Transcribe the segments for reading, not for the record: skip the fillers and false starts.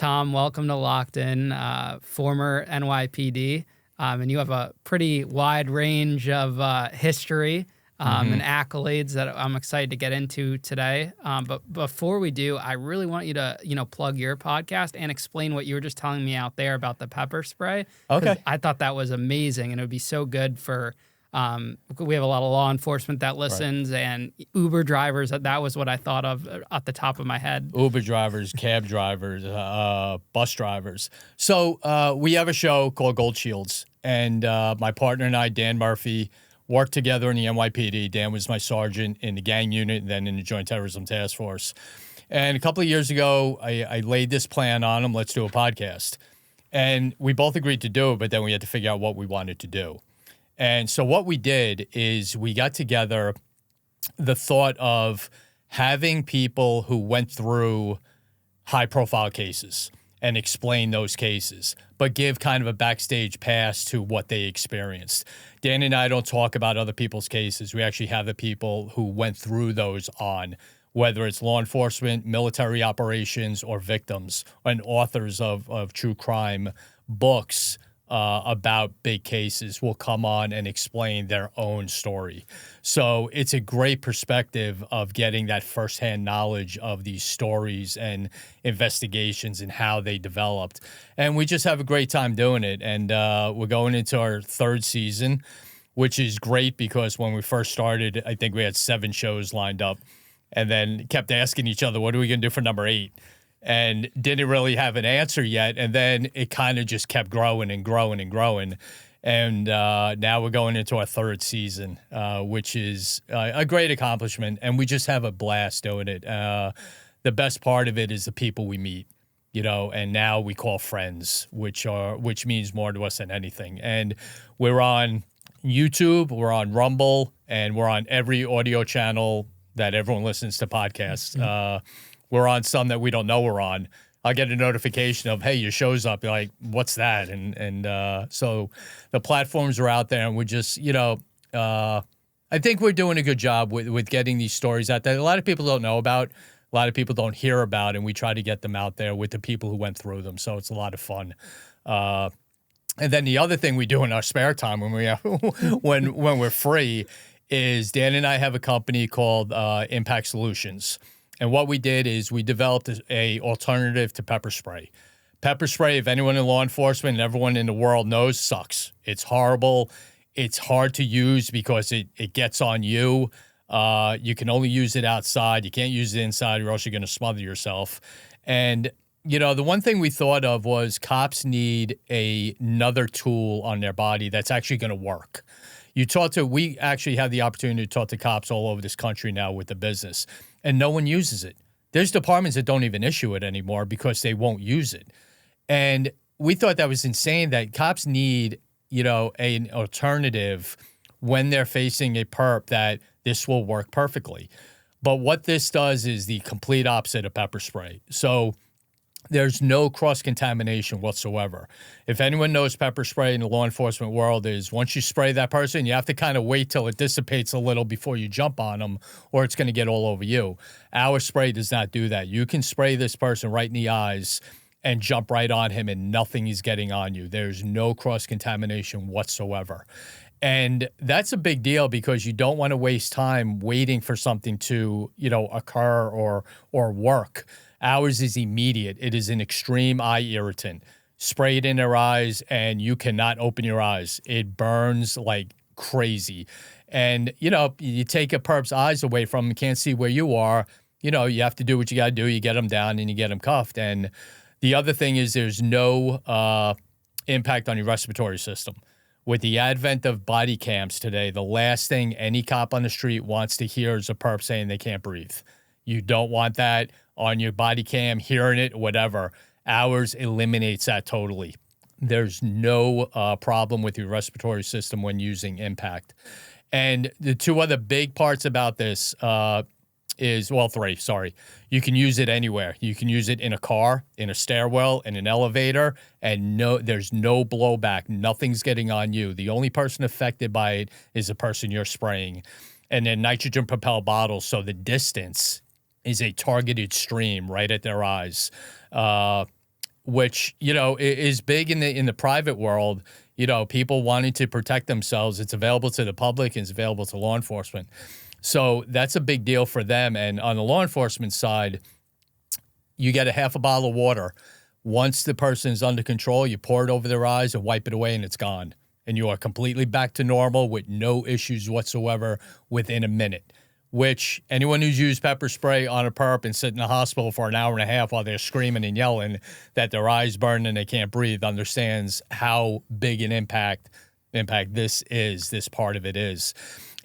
Tom, welcome to Locked In, former NYPD, and you have a pretty wide range of history and accolades that I'm excited to get into today. But before we do, I really want you to, plug your podcast and explain what you were just telling me out there about the pepper spray. Okay. I thought that was amazing, and it would be so good for. We have a lot of law enforcement that listens, and Uber drivers. That was what I thought of at the top of my head. Uber drivers, cab drivers, bus drivers. So we have a show called Gold Shields, and my partner and I, Dan Murphy, worked together in the NYPD. Dan was my sergeant in the gang unit and then in the Joint Terrorism Task Force. And a couple of years ago, I laid this plan on him, let's do a podcast. And we both agreed to do it, but then we had to figure out what we wanted to do. And so what we did is we got together the thought of having people who went through high-profile cases and explain those cases, but give kind of a backstage pass to what they experienced. Dan and I don't talk about other people's cases. We actually have the people who went through those on, whether it's law enforcement, military operations, or victims, and authors of true crime books about big cases will come on and explain their own story. So it's a great perspective of getting that firsthand knowledge of these stories and investigations and how they developed. And we just have a great time doing it. And we're going into our third season, which is great because when we first started, I think we had 7 shows lined up and then kept asking each other, what are we going to do for number 8? And didn't really have an answer yet. And then it kind of just kept growing and growing and growing. And now we're going into our third season, which is a great accomplishment. And we just have a blast doing it. The best part of it is the people we meet, and now we call friends, which means more to us than anything. And we're on YouTube, we're on Rumble, and we're on every audio channel that everyone listens to podcasts. We're on some that we don't know we're on. I'll get a notification of, hey, your show's up. You're like, what's that? And so the platforms are out there, and we're just, I think we're doing a good job with getting these stories out there. A lot of people don't know about, a lot of people don't hear about, and we try to get them out there with the people who went through them. So it's a lot of fun. And then the other thing we do in our spare time when we when we're free is Dan and I have a company called Impact Solutions. And what we did is we developed a alternative to pepper spray. Pepper spray, if anyone in law enforcement and everyone in the world knows, sucks. It's horrible. It's hard to use because it gets on you. You can only use it outside. You can't use it inside or else you're going to smother yourself. And, the one thing we thought of was cops need another tool on their body that's actually going to work. We actually have the opportunity to talk to cops all over this country now with the business, and no one uses it. There's departments that don't even issue it anymore because they won't use it. And we thought that was insane that cops need, an alternative when they're facing a perp that this will work perfectly. But what this does is the complete opposite of pepper spray. So there's no cross-contamination whatsoever. If anyone knows pepper spray in the law enforcement world is once you spray that person, you have to kind of wait till it dissipates a little before you jump on them or it's going to get all over you. Our spray does not do that. You can spray this person right in the eyes and jump right on him and nothing is getting on you. There's no cross-contamination whatsoever. And that's a big deal because you don't want to waste time waiting for something to, occur or work. Ours is immediate. It is an extreme eye irritant. Spray it in their eyes and you cannot open your eyes. It burns like crazy. And, you take a perp's eyes away from them, can't see where you are. You have to do what you got to do. You get them down and you get them cuffed. And the other thing is there's no impact on your respiratory system. With the advent of body cams today, the last thing any cop on the street wants to hear is a perp saying they can't breathe. You don't want that on your body cam, hearing it, whatever. Ours eliminates that totally. There's no problem with your respiratory system when using impact. And the 2 other big parts about this is, 3, sorry. You can use it anywhere. You can use it in a car, in a stairwell, in an elevator, and there's no blowback. Nothing's getting on you. The only person affected by it is the person you're spraying. And then nitrogen-propelled bottles, so the distance is a targeted stream right at their eyes. which, is big in the private world. People wanting to protect themselves. It's available to the public and it's available to law enforcement. So that's a big deal for them. And on the law enforcement side, you get a half a bottle of water. Once the person is under control, you pour it over their eyes and wipe it away and it's gone. And you are completely back to normal with no issues whatsoever within a minute. Which anyone who's used pepper spray on a perp and sit in the hospital for an hour and a half while they're screaming and yelling that their eyes burn and they can't breathe understands how big an impact this part of it is.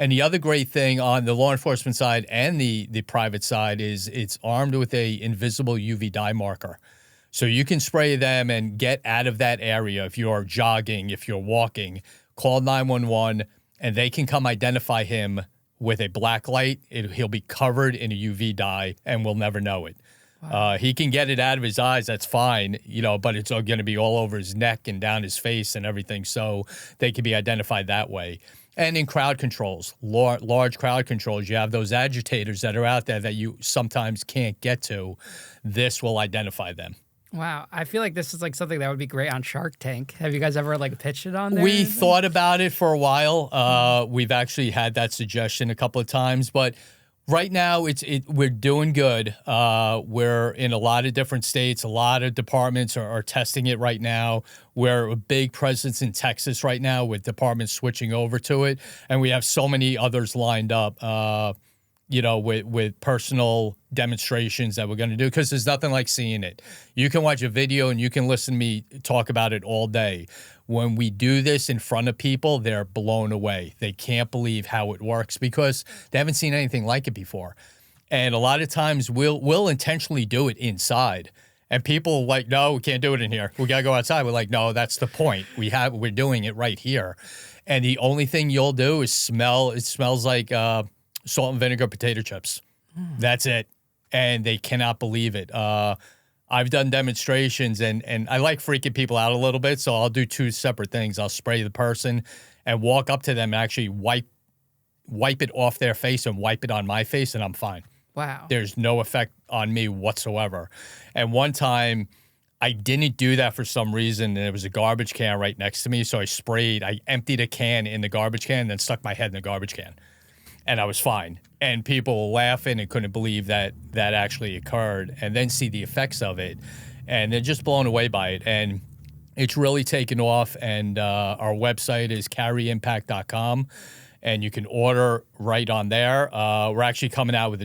And the other great thing on the law enforcement side and the private side is it's armed with a invisible UV dye marker. So you can spray them and get out of that area if you're jogging, if you're walking, call 911 and they can come identify him with a black light. He'll be covered in a UV dye and we'll never know it. Wow. He can get it out of his eyes, that's fine, but it's going to be all over his neck and down his face and everything, so they can be identified that way. And in crowd controls, large crowd controls, you have those agitators that are out there that you sometimes can't get to. This will identify them. Wow. I feel like this is like something that would be great on Shark Tank. Have you guys ever pitched it on there? We thought about it for a while. We've actually had that suggestion a couple of times, but right now we're doing good. We're in a lot of different states. A lot of departments are testing it right now. We're a big presence in Texas right now with departments switching over to it. And we have so many others lined up, with personal demonstrations that we're going to do, because there's nothing like seeing it. You can watch a video and you can listen to me talk about it all day. When we do this in front of people, they're blown away. They can't believe how it works because they haven't seen anything like it before. And a lot of times we'll intentionally do it inside. And people are like, no, we can't do it in here. We got to go outside. We're like, no, that's the point. We're doing it right here. And the only thing you'll do is smell. It smells like salt and vinegar potato chips. That's it. And they cannot believe it. I've done demonstrations and I like freaking people out a little bit. So I'll do two separate things. I'll spray the person and walk up to them and actually wipe it off their face and wipe it on my face and I'm fine. Wow. There's no effect on me whatsoever. And one time I didn't do that for some reason. And there was a garbage can right next to me. So I emptied a can in the garbage can and then stuck my head in the garbage can. And I was fine. And people were laughing and couldn't believe that actually occurred and then see the effects of it. And they're just blown away by it. And it's really taken off. And our website is carryimpact.com. And you can order right on there. We're actually coming out with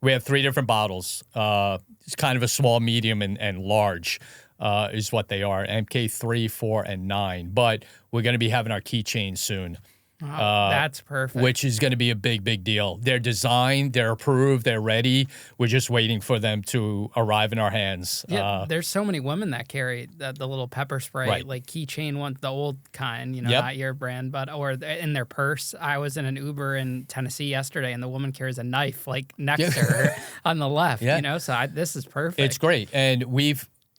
we have 3 different bottles. It's kind of a small, medium, and large is what they are. MK3, 4, and 9. But we're going to be having our keychain soon. Oh, that's perfect. Which is going to be a big, big deal. They're designed, they're approved, they're ready. We're just waiting for them to arrive in our hands. Yeah, there's so many women that carry the little pepper spray, right. like keychain one, the old kind, Yep. not your brand, or in their purse. I was in an Uber in Tennessee yesterday, and the woman carries a knife next to her on the left. Yeah. So this is perfect. It's great, and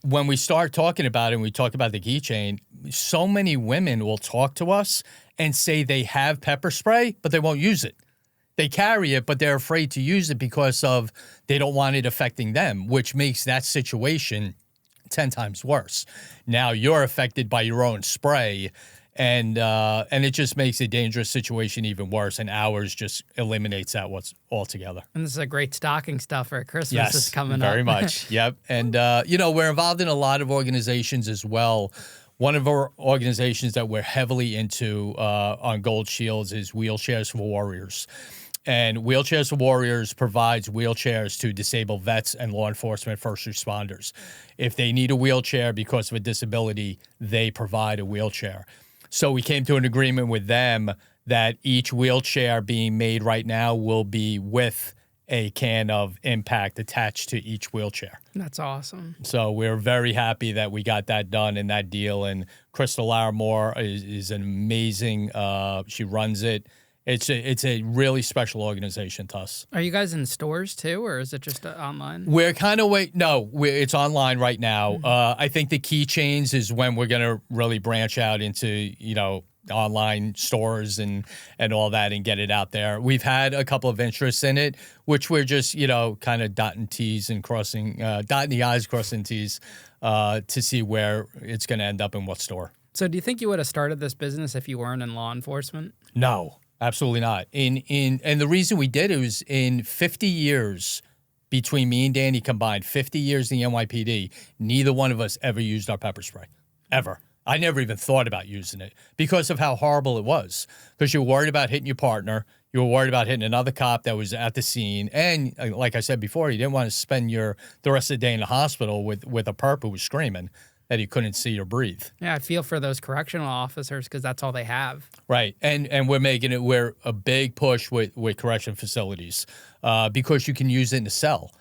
when we start talking about it, and we talk about the keychain, so many women will talk to us and say they have pepper spray, but they won't use it. They carry it, but they're afraid to use it because they don't want it affecting them, which makes that situation 10 times worse. Now you're affected by your own spray, and it just makes a dangerous situation even worse, and ours just eliminates that altogether. And this is a great stocking stuffer. Christmas yes, is coming up. Very much, yep. And, we're involved in a lot of organizations as well. One of our organizations that we're heavily into on Gold Shields is Wheelchairs for Warriors. And Wheelchairs for Warriors provides wheelchairs to disabled vets and law enforcement first responders. If they need a wheelchair because of a disability, they provide a wheelchair. So we came to an agreement with them that each wheelchair being made right now will be with a can of Impact attached to each wheelchair. That's awesome. So we're very happy that we got that done in that deal. And Crystal Larimore is an amazing, she runs it. It's a really special organization to us. Are you guys in stores too, or is it just online? We're kind of it's online right now. I think the keychains is when we're going to really branch out into, online stores and all that and get it out there. We've had a couple of interests in it, which we're just, kind of dotting T's and crossing, dotting the I's, crossing T's to see where it's going to end up in what store. So do you think you would have started this business if you weren't in law enforcement? No, absolutely not. And the reason we did it was in 50 years between me and Danny combined, 50 years in the NYPD, neither one of us ever used our pepper spray, ever. I never even thought about using it because of how horrible it was. Because you're worried about hitting your partner. You were worried about hitting another cop that was at the scene. And like I said before, you didn't want to spend the rest of the day in the hospital with a perp who was screaming that he couldn't see or breathe. Yeah, I feel for those correctional officers because that's all they have. Right. And we're a big push with correction facilities because you can use it in the cell.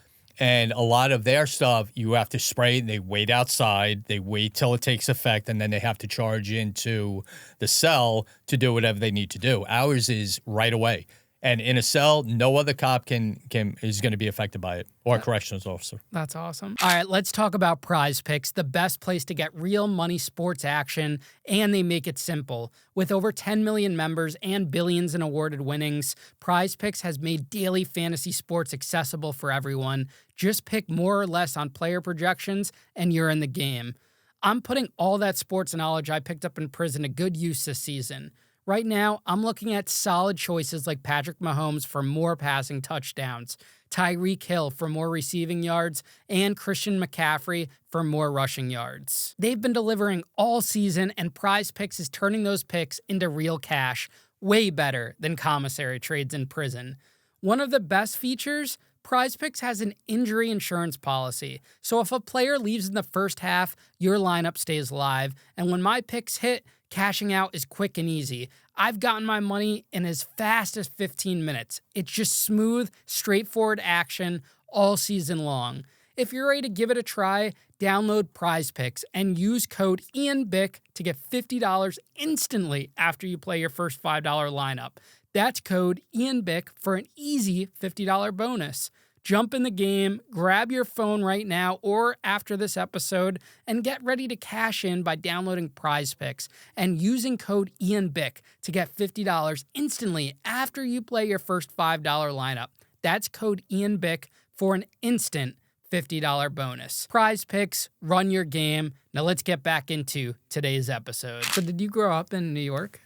And a lot of their stuff, you have to spray it, and they wait outside. They wait till it takes effect, and then they have to charge into the cell to do whatever they need to do. Ours is right away. And in a cell, no other cop is going to be affected by it, or a corrections officer. That's awesome. All right, let's talk about Prize Picks, the best place to get real money sports action, and they make it simple. With over 10 million members and billions in awarded winnings, Prize Picks has made daily fantasy sports accessible for everyone. Just pick more or less on player projections, and you're in the game. I'm putting all that sports knowledge I picked up in prison to good use this season. Right now, I'm looking at solid choices like Patrick Mahomes for more passing touchdowns, Tyreek Hill for more receiving yards, and Christian McCaffrey for more rushing yards. They've been delivering all season, and Prize Picks is turning those picks into real cash, way better than commissary trades in prison. One of the best features, Prize Picks has an injury insurance policy, so if a player leaves in the first half, your lineup stays live, and when my picks hit, cashing out is quick and easy. I've gotten my money in as fast as 15 minutes. It's just smooth, straightforward action all season long. If you're ready to give it a try, download Prize Picks and use code IANBICK to get $50 instantly after you play your first $5 lineup. That's code IANBICK for an easy $50 bonus. Jump in the game, grab your phone right now or after this episode, and get ready to cash in by downloading Prize Picks and using code IANBICK to get $50 instantly after you play your first $5 lineup. That's code IANBICK for an instant $50 bonus. Prize Picks, run your game. Now let's get back into today's episode. So did you grow up in New York?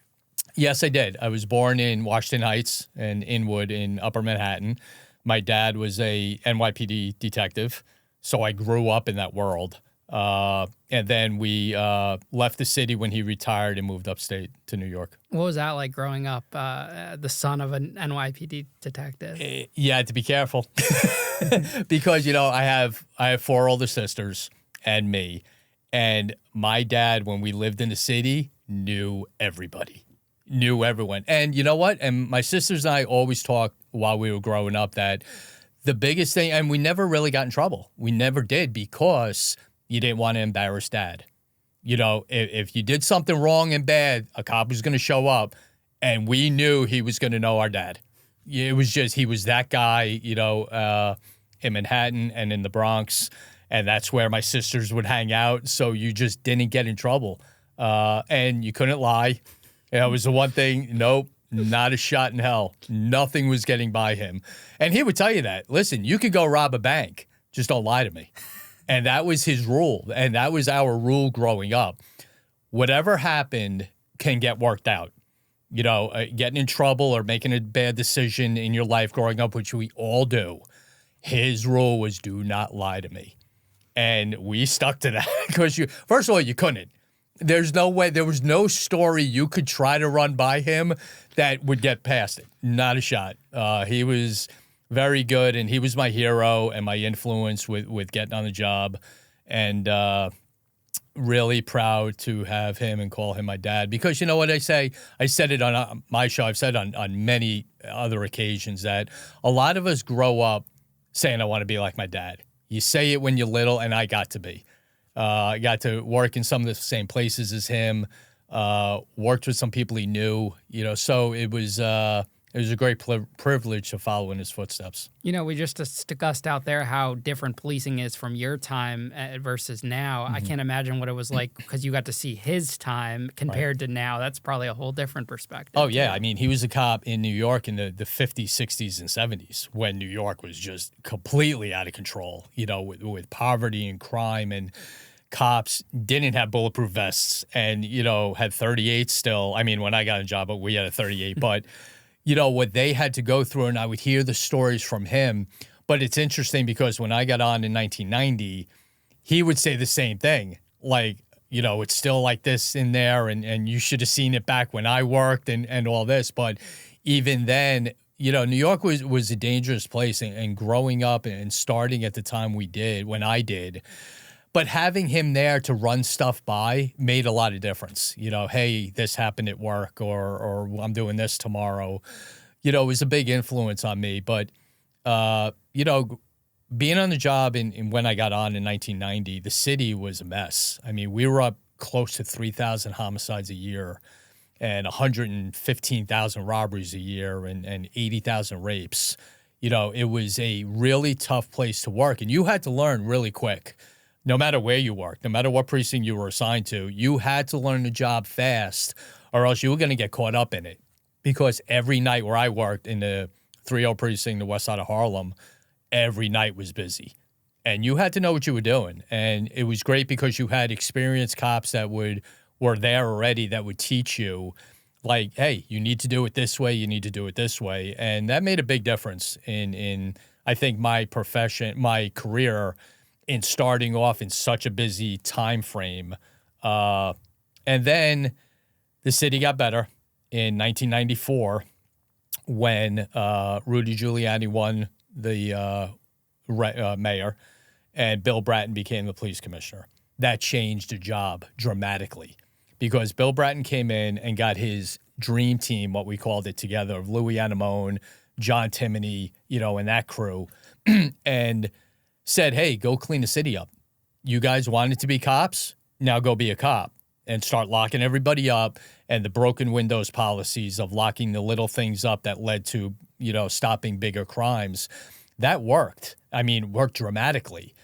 Yes, I did. I was born in Washington Heights and Inwood in Upper Manhattan. My dad was a NYPD detective, so I grew up in that world. And then we left the city when he retired and moved upstate to New York. What was that like growing up, the son of an NYPD detective? You had to be careful because, I have 4 older sisters and me. And my dad, when we lived in the city, knew everybody, knew everyone. And you know what? And my sisters and I always talked while we were growing up that the biggest thing, and we never really got in trouble. We never did because you didn't want to embarrass dad. If you did something wrong and bad, a cop was going to show up and we knew he was going to know our dad. It was just, he was that guy, in Manhattan and in the Bronx. And that's where my sisters would hang out. So you just didn't get in trouble. And you couldn't lie. It was the one thing, nope, not a shot in hell. Nothing was getting by him. And he would tell you that. Listen, you could go rob a bank. Just don't lie to me. And that was his rule. And that was our rule growing up. Whatever happened can get worked out. Getting in trouble or making a bad decision in your life growing up, which we all do. His rule was do not lie to me. And we stuck to that because first of all, you couldn't. There's no way, there was no story you could try to run by him that would get past it. Not a shot. He was very good, and he was my hero and my influence with getting on the job. And really proud to have him and call him my dad. Because you know what I say? I said it on my show. I've said on many other occasions that a lot of us grow up saying, I want to be like my dad. You say it when you're little, and I got to be. I got to work in some of the same places as him, worked with some people he knew, so it was it was a great privilege to follow in his footsteps. You know, we just discussed out there how different policing is from your time versus now. I can't imagine what it was like because you got to see his time compared to now. That's probably a whole different perspective. Oh, yeah. I mean, he was a cop in New York in the 50s, 60s, and 70s when New York was just completely out of control, you know, with poverty and crime, and cops didn't have bulletproof vests and, you know, had 38 still. I mean, when I got a job, we had a 38, but you know, what they had to go through, and I would hear the stories from him. But it's interesting because when I got on in 1990, he would say the same thing. Like, you know, it's still like this in there, and you should have seen it back when I worked and all this. But even then, you know, New York was a dangerous place, and growing up and starting at the time when I did, but having him there to run stuff by made a lot of difference. You know, hey, this happened at work, or I'm doing this tomorrow. You know, it was a big influence on me. But, you know, being on the job when I got on in 1990, the city was a mess. I mean, we were up close to 3,000 homicides a year and 115,000 robberies a year and 80,000 rapes. You know, it was a really tough place to work, and you had to learn really quick. No matter where you worked, no matter what precinct you were assigned to, you had to learn the job fast or else you were going to get caught up in it. Because every night where I worked in the 30 precinct, the west side of Harlem, every night was busy. And you had to know what you were doing. And it was great because you had experienced cops that were there already that would teach you, like, hey, you need to do it this way, you need to do it this way. And that made a big difference in I think, my career, in starting off in such a busy time frame. And then the city got better in 1994 when Rudy Giuliani won the mayor and Bill Bratton became the police commissioner. That changed the job dramatically because Bill Bratton came in and got his dream team, what we called it, together, of Louis Anemone, John Timoney, you know, and that crew, and said, hey, go clean the city up. You guys wanted to be cops? Now go be a cop and start locking everybody up. And the broken windows policies of locking the little things up that led to, you know, stopping bigger crimes, that worked. I mean, worked dramatically.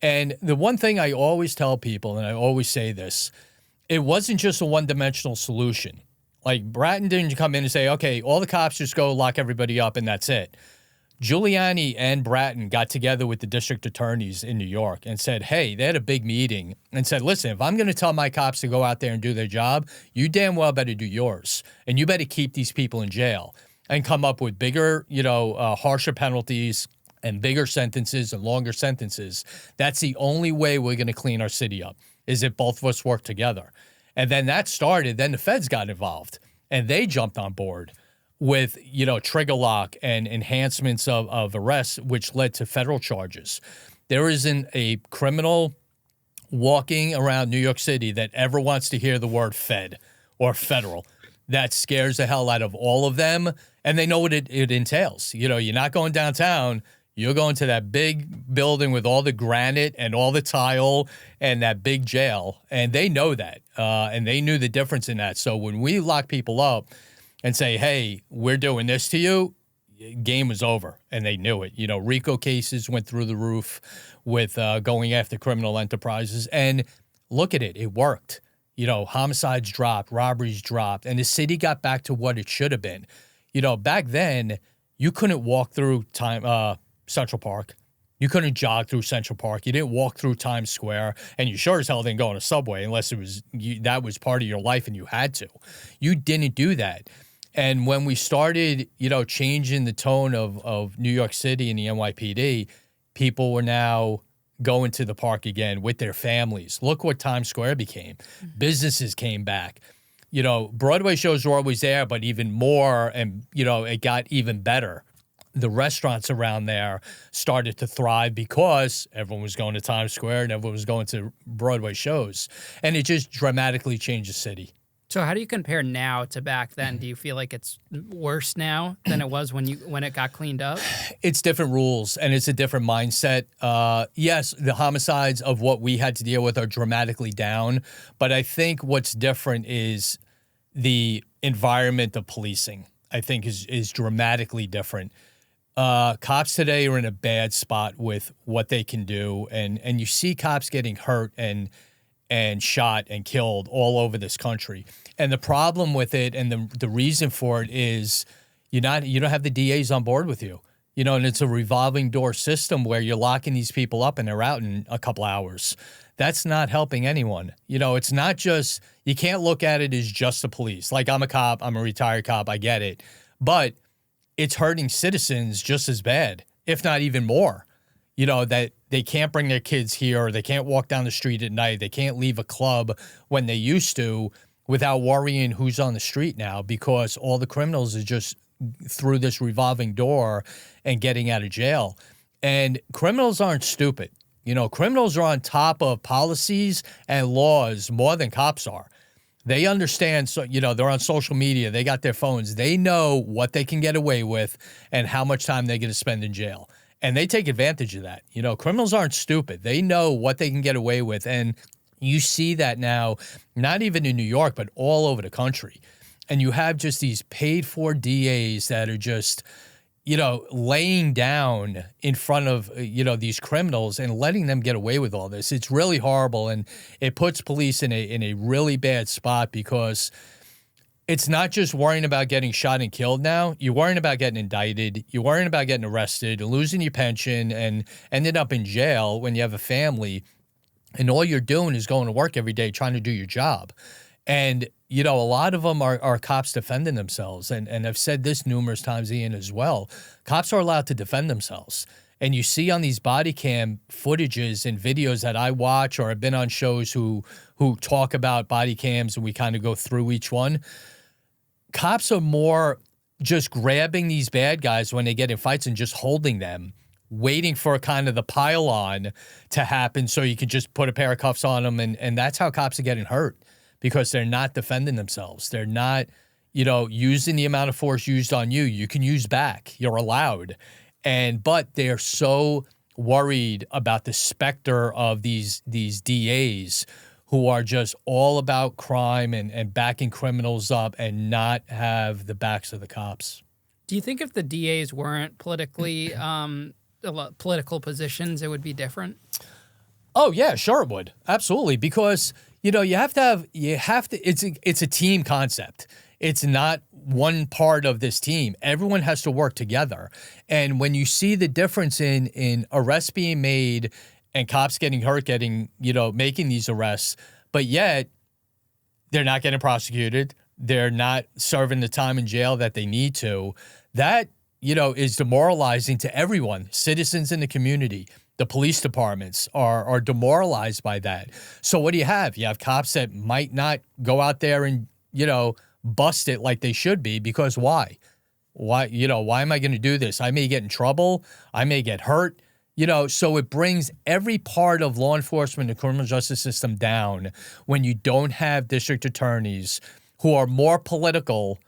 And the one thing I always tell people, and I always say this, it wasn't just a one-dimensional solution. Like, Bratton didn't come in and say, okay, all the cops just go lock everybody up and that's it. Giuliani and Bratton got together with the district attorneys in New York and said, hey, they had a big meeting and said, listen, if I'm going to tell my cops to go out there and do their job, you damn well better do yours. And you better keep these people in jail and come up with bigger, you know, harsher penalties and bigger sentences and longer sentences. That's the only way we're going to clean our city up, is if both of us work together. And then that started. Then the feds got involved and they jumped on board with, you know, trigger lock and enhancements of arrests, which led to federal charges. There isn't a criminal walking around New York City that ever wants to hear the word fed or federal. That scares the hell out of all of them, and they know what it entails. You know, you're not going downtown. You're going to that big building with all the granite and all the tile and that big jail, and they know that, and they knew the difference in that. So when we lock people up and say, hey, we're doing this to you, game was over, and they knew it. You know, RICO cases went through the roof with going after criminal enterprises, and look at it, it worked. You know, homicides dropped, robberies dropped, and the city got back to what it should have been. You know, back then, you couldn't walk through Central Park. You couldn't jog through Central Park. You didn't walk through Times Square, and you sure as hell didn't go on a subway unless it was that was part of your life and you had to. You didn't do that. And when we started, you know, changing the tone of New York City and the NYPD, people were now going to the park again with their families. Look what Times Square became. Businesses came back. You know, Broadway shows were always there, but even more, and, you know, it got even better. The restaurants around there started to thrive because everyone was going to Times Square and everyone was going to Broadway shows. And it just dramatically changed the city. So how do you compare now to back then? Do you feel like it's worse now than it was when it got cleaned up? It's different rules and it's a different mindset. Yes, the homicides of what we had to deal with are dramatically down, but I think what's different is the environment of policing. I think is dramatically different. Cops today are in a bad spot with what they can do, and you see cops getting hurt and shot and killed all over this country. And the problem with it, and the reason for it is you don't have the DAs on board with you. And it's a revolving door system where you're locking these people up and they're out in a couple hours. That's not helping anyone. It's not just, you can't look at it as just the police. Like, I'm a cop, I'm a retired cop, I get it. But it's hurting citizens just as bad, if not even more. That they can't bring their kids here, or they can't walk down the street at night, they can't leave a club when they used to without worrying who's on the street now, because all the criminals are just through this revolving door and getting out of jail. And criminals aren't stupid. Criminals are on top of policies and laws more than cops are. They understand, so they're on social media, they got their phones, they know what they can get away with and how much time they're going to spend in jail. And they take advantage of that. Criminals aren't stupid. They know what they can get away with. And you see that now, not even in New York, but all over the country. And you have just these paid for DAs that are just, laying down in front of, these criminals and letting them get away with all this. It's really horrible. And it puts police in a really bad spot, because it's not just worrying about getting shot and killed now. You're worrying about getting indicted. You're worrying about getting arrested, losing your pension, and ending up in jail when you have a family. And all you're doing is going to work every day trying to do your job. And, a lot of them are cops defending themselves. And I've said this numerous times, Ian, as well. Cops are allowed to defend themselves. And you see on these body cam footages and videos that I watch, or have been on shows who talk about body cams, and we kind of go through each one. Cops are more just grabbing these bad guys when they get in fights and just holding them, waiting for kind of the pile-on to happen so you can just put a pair of cuffs on them. And that's how cops are getting hurt, because they're not defending themselves. They're not, using the amount of force used on you. You can use back. You're allowed. But they're so worried about the specter of these DAs who are just all about crime and backing criminals up and not have the backs of the cops. Do you think if the DAs weren't politically political positions, it would be different? Oh yeah, sure it would. Absolutely. Because, you have to, it's a team concept. It's not one part of this team. Everyone has to work together. And when you see the difference in arrests being made and cops getting hurt, making these arrests, but yet they're not getting prosecuted, they're not serving the time in jail that they need to, that, is demoralizing to everyone, citizens in the community. The police departments are demoralized by that. So what do you have? You have cops that might not go out there and, bust it like they should be, because why? Why am I going to do this? I may get in trouble. I may get hurt. So it brings every part of law enforcement and criminal justice system down when you don't have district attorneys who are more political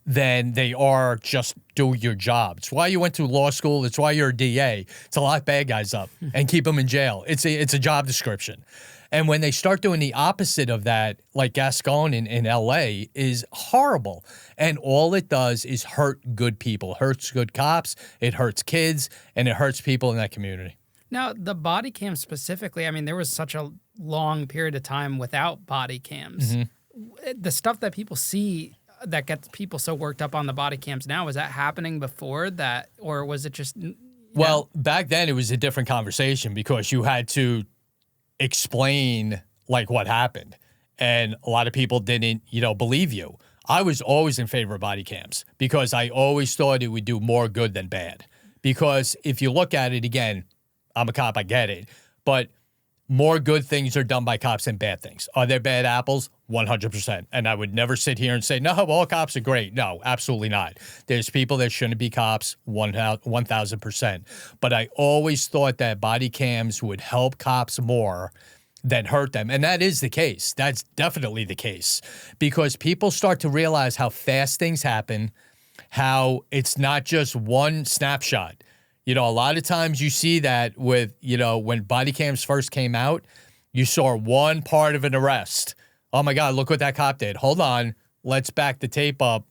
than they are just do your job. It's why you went to law school. It's why you're a DA. It's to lock bad guys up and keep them in jail. It's a job description. And when they start doing the opposite of that, like Gascon in LA, is horrible. And all it does is hurt good people, hurts good cops, it hurts kids, and it hurts people in that community. Now, the body cam specifically, I mean, there was such a long period of time without body cams. Mm-hmm. The stuff that people see that gets people so worked up on the body cams now, was that happening before that, or was it just... Well, back then it was a different conversation, because you had to explain like what happened, and a lot of people didn't, believe you. I was always in favor of body cams, because I always thought it would do more good than bad. Because if you look at it again, I'm a cop, I get it, but more good things are done by cops than bad things. Are there bad apples? 100%. And I would never sit here and say, no, all cops are great. No, absolutely not. There's people that shouldn't be cops, 1,000%. But I always thought that body cams would help cops more than hurt them. And that is the case. That's definitely the case. Because people start to realize how fast things happen, how it's not just one snapshot. A lot of times you see that with, when body cams first came out, you saw one part of an arrest. Oh my God, look what that cop did. Hold on, let's back the tape up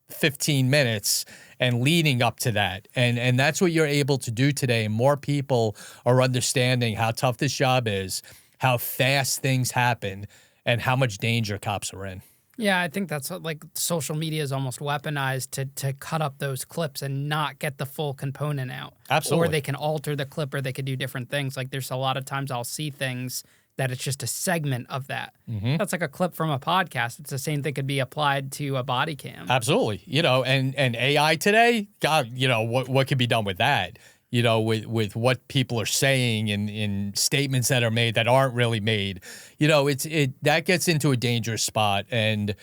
15 minutes and leading up to that. And that's what you're able to do today. More people are understanding how tough this job is, how fast things happen, and how much danger cops are in. Yeah, I think that's like social media is almost weaponized to cut up those clips and not get the full component out. Absolutely. Or they can alter the clip, or they could do different things. Like there's a lot of times I'll see things that it's just a segment of that. Mm-hmm. That's like a clip from a podcast. It's the same thing could be applied to a body cam. Absolutely. And AI today, God, what could be done with that? With what people are saying in statements that are made that aren't really made, that gets into a dangerous spot. And,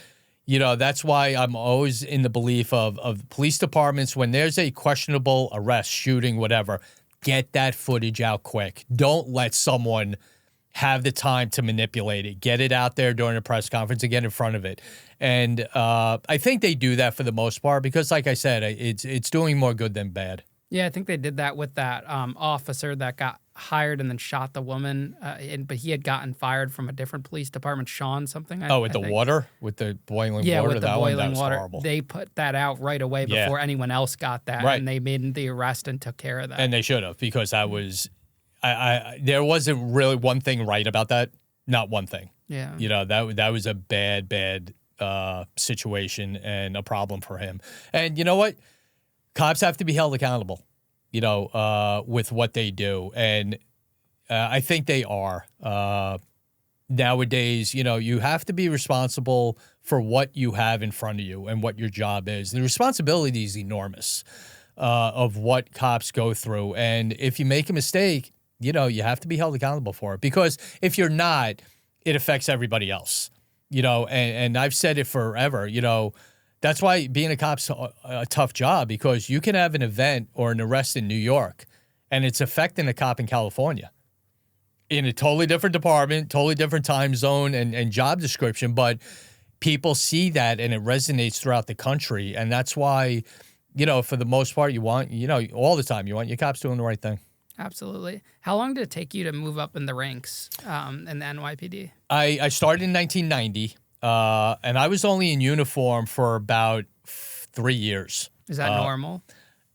that's why I'm always in the belief of police departments, when there's a questionable arrest, shooting, whatever, get that footage out quick. Don't let someone have the time to manipulate it. Get it out there during a press conference and get in front of it. And I think they do that for the most part because, like I said, it's doing more good than bad. Yeah, I think they did that with that officer that got hired and then shot the woman, but he had gotten fired from a different police department, Sean something. With the water? With the boiling water? Yeah, with the boiling that water. Horrible. They put that out right away before anyone else got that, right. And they made the arrest and took care of that. And they should have, because that was... there wasn't really one thing right about that. Not one thing. Yeah. That was a bad situation and a problem for him. And you know what? Cops have to be held accountable, with what they do. And I think they are. Nowadays, you have to be responsible for what you have in front of you and what your job is. The responsibility is enormous of what cops go through. And if you make a mistake, you have to be held accountable for it. Because if you're not, it affects everybody else. And I've said it forever, that's why being a cop's a tough job, because you can have an event or an arrest in New York and it's affecting a cop in California in a totally different department, totally different time zone and job description. But people see that and it resonates throughout the country. And that's why, for the most part, you want, all the time, you want your cops doing the right thing. Absolutely. How long did it take you to move up in the ranks in the NYPD? I started in 1990. And I was only in uniform for about 3 years. Is that normal?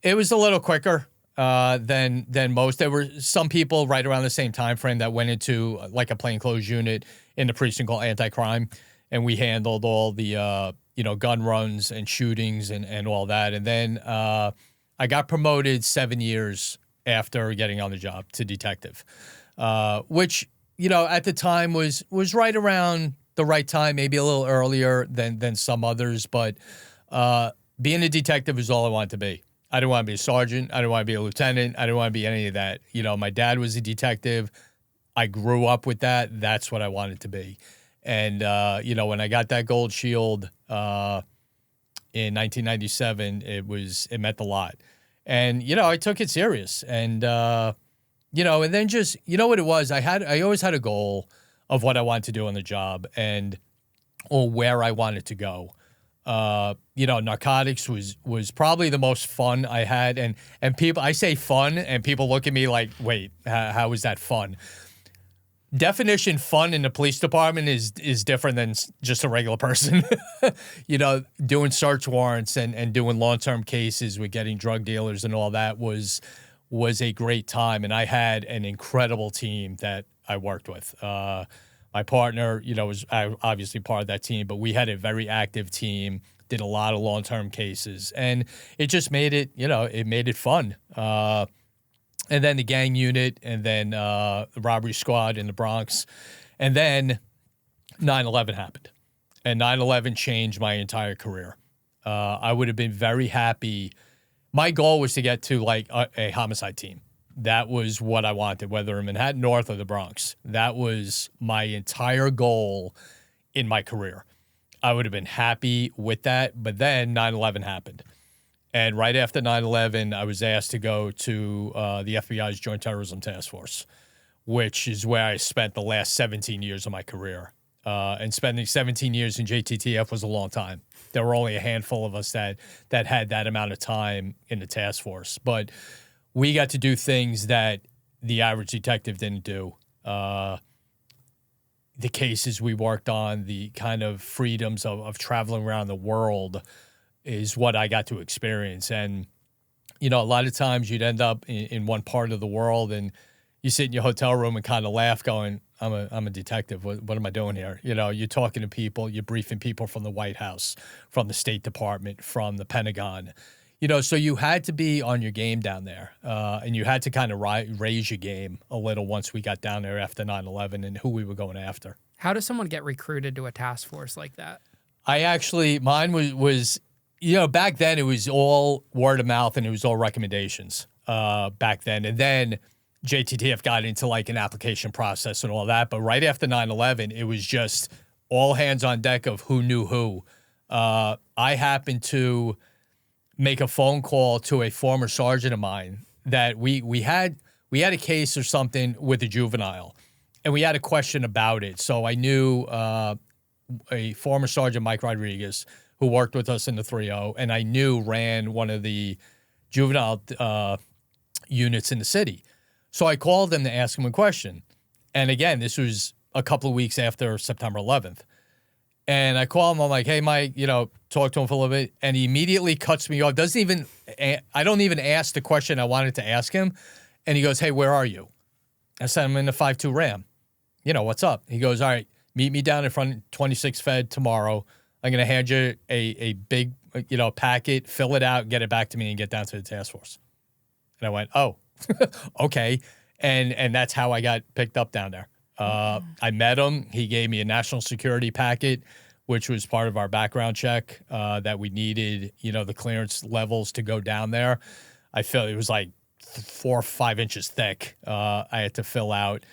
It was a little quicker than most. There were some people right around the same time frame that went into like a plainclothes unit in the precinct called anti-crime, and we handled all the gun runs and shootings and all that. And then I got promoted 7 years after getting on the job to detective, which at the time was right around the right time, maybe a little earlier than some others, but being a detective is all I wanted to be. I didn't want to be a sergeant. I didn't want to be a lieutenant. I didn't want to be any of that. My dad was a detective. I grew up with that. That's what I wanted to be. And, when I got that gold shield in 1997, it meant a lot. And, I took it serious. And, and then just, what it was, I always had a goal of what I wanted to do on the job or where I wanted to go. Narcotics was probably the most fun I had. And people, I say fun and people look at me like, wait, how is that fun? Definition fun in the police department is different than just a regular person. Doing search warrants and doing long-term cases with getting drug dealers and all that was a great time. And I had an incredible team that I worked with. My partner, was obviously part of that team, but we had a very active team, did a lot of long-term cases, and it just made it, it made it fun. And then the gang unit, and then the robbery squad in the Bronx, and then 9/11 happened, and 9/11 changed my entire career. I would have been very happy. My goal was to get to like a homicide team. That was what I wanted, whether in Manhattan North or the Bronx. That was my entire goal in my career. I would have been happy with that, but then 9/11 happened. And right after 9/11, I was asked to go to the FBI's Joint Terrorism Task Force, which is where I spent the last 17 years of my career. And spending 17 years in JTTF was a long time. There were only a handful of us that had that amount of time in the task force. But we got to do things that the average detective didn't do. The cases we worked on, the kind of freedoms of traveling around the world, is what I got to experience. And, you know, a lot of times you'd end up in one part of the world and you sit in your hotel room and kind of laugh going, I'm a detective. What am I doing here? You know, you're talking to people, you're briefing people from the White House, from the State Department, from the Pentagon. You know, so you had to be on your game down there. And you had to kind of raise your game a little once we got down there after 9/11 and who we were going after. How does someone get recruited to a task force like that? Mine was you know, back then it was all word of mouth and it was all recommendations back then. And then JTTF got into like an application process and all that. But right after 9/11, it was just all hands on deck of who knew who. I happened to make a phone call to a former sergeant of mine that we had a case or something with a juvenile, and we had a question about it. So I knew a former Sergeant Mike Rodriguez who worked with us in the 3-0, and I knew ran one of the juvenile units in the city. So I called him to ask him a question. And again, this was a couple of weeks after September 11th. And I call him, I'm like, hey, Mike, you know, talk to him for a little bit. And he immediately cuts me off. I don't even ask the question I wanted to ask him. And he goes, hey, where are you? I said, I'm in the 5-2 Ram. You know, what's up? He goes, all right, meet me down in front of 26 Fed tomorrow. I'm going to hand you a big, you know, packet, fill it out, get it back to me, and get down to the task force. And I went, oh, okay. And that's how I got picked up down there. I met him. He gave me a national security packet, which was part of our background check that we needed, you know, the clearance levels to go down there. I felt it was like 4 or 5 inches thick. I had to fill out,